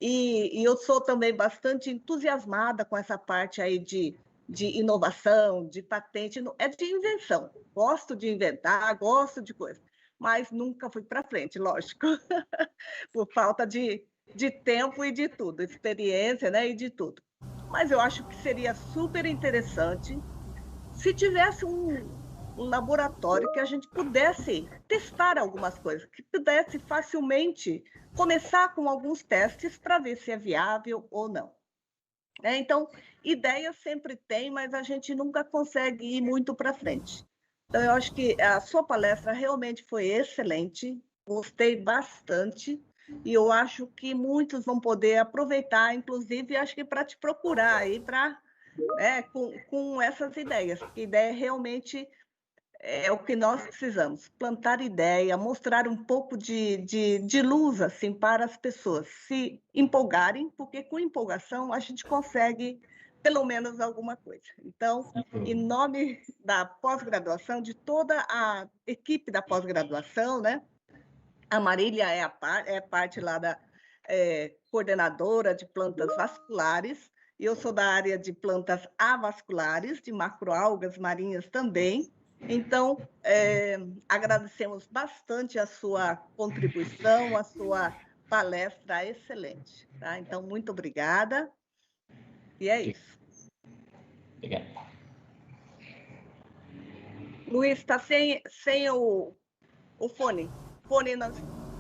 e eu sou também bastante entusiasmada com essa parte aí de inovação, de patente, é de invenção. Gosto de inventar, gosto de coisa, mas nunca fui para frente, lógico, por falta de tempo e de tudo, experiência, né, e de tudo. Mas eu acho que seria super interessante se tivesse um laboratório que a gente pudesse testar algumas coisas, que pudesse facilmente começar com alguns testes para ver se é viável ou não. Então, ideia sempre tem, mas a gente nunca consegue ir muito para frente. Então, eu acho que a sua palestra realmente foi excelente, gostei bastante, e eu acho que muitos vão poder aproveitar, inclusive, acho que para te procurar aí, com essas ideias, porque ideia realmente é o que nós precisamos, plantar ideia, mostrar um pouco de luz assim, para as pessoas se empolgarem, porque com empolgação a gente consegue pelo menos alguma coisa. Então, em nome da pós-graduação, de toda a equipe da pós-graduação, né? A Marília é parte lá da coordenadora de plantas vasculares, e eu sou da área de plantas avasculares, de macroalgas marinhas também. Então, agradecemos bastante a sua contribuição, a sua palestra excelente. Tá? Então, muito obrigada. E é isso. Obrigado. Luiz, está sem o fone. O fone não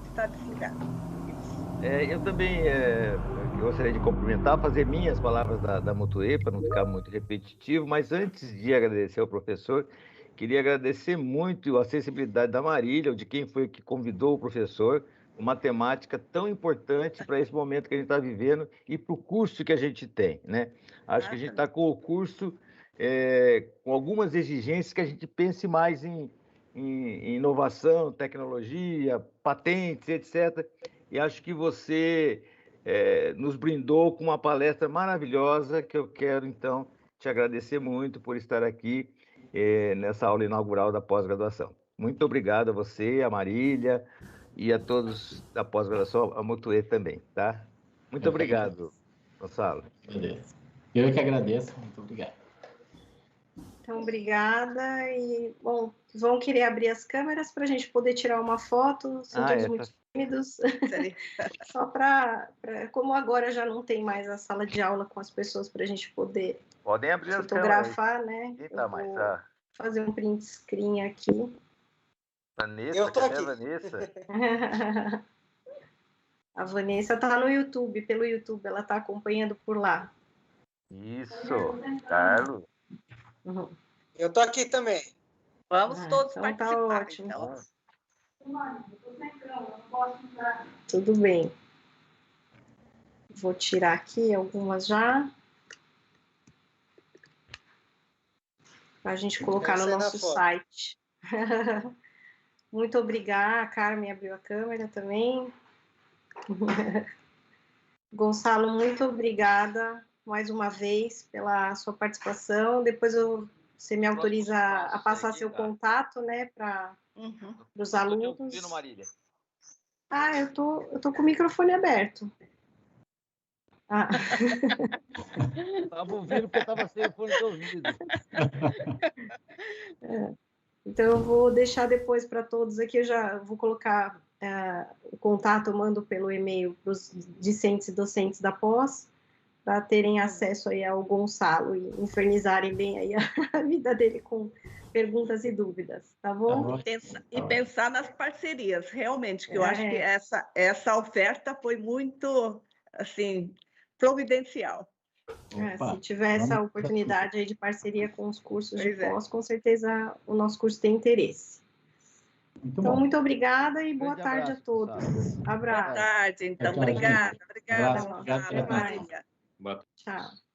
está desligado. Eu também gostaria de cumprimentar, fazer minhas palavras da Mutue, para não ficar muito repetitivo, mas antes de agradecer ao professor, queria agradecer muito a sensibilidade da Marília, ou de quem foi que convidou o professor, uma temática tão importante para esse momento que a gente está vivendo e para o curso que a gente tem, né? Acho que a gente está com o curso com algumas exigências que a gente pense mais em inovação, tecnologia, patentes, etc. E acho que você nos brindou com uma palestra maravilhosa, que eu quero, então, te agradecer muito por estar aqui nessa aula inaugural da pós-graduação. Muito obrigado a você, a Marília, e a todos da pós-graduação, a Mutue também, tá? Muito obrigado, Gonçalo. Beleza. Eu que agradeço, muito obrigado. Então, obrigada. E, bom, vão querer abrir as câmeras para a gente poder tirar uma foto. São todos muito tímidos, só para, como agora já não tem mais a sala de aula com as pessoas para a gente poder Podem abrir fotografar, né? Quem Eu tá mais? vou fazer um print screen aqui. Vanessa, Eu tô cadê aqui. a Vanessa? A Vanessa está no YouTube, pelo YouTube, ela está acompanhando por lá. Isso, Carlos. Uhum. Eu tô aqui também. Vamos todos então participar. Tá ótimo. Então. Tudo bem. Vou tirar aqui algumas já. Para a gente colocar no nosso site. Muito obrigada. A Carmen abriu a câmera também. Gonçalo, muito obrigada mais uma vez pela sua participação. Depois você me autoriza a passar seu contato, né, para os alunos. Estou te ouvindo, Marília. Ah, eu tô com o microfone aberto. Ah. Estava ouvindo porque estava sem o fone de ouvido. Então, eu vou deixar depois para todos aqui, eu já vou colocar o contato, eu mando pelo e-mail para os discentes e docentes da pós, para terem acesso aí ao Gonçalo e infernizarem bem aí a vida dele com perguntas e dúvidas, tá bom? E pensar nas parcerias, realmente, que eu acho que essa oferta foi muito, assim, providencial. Se tiver essa oportunidade aí de parceria com os cursos de pós, com certeza o nosso curso tem interesse. Então, muito obrigada e boa tarde a todos. Abraço. Boa tarde, então. Obrigada. Obrigada, Marília. Tchau.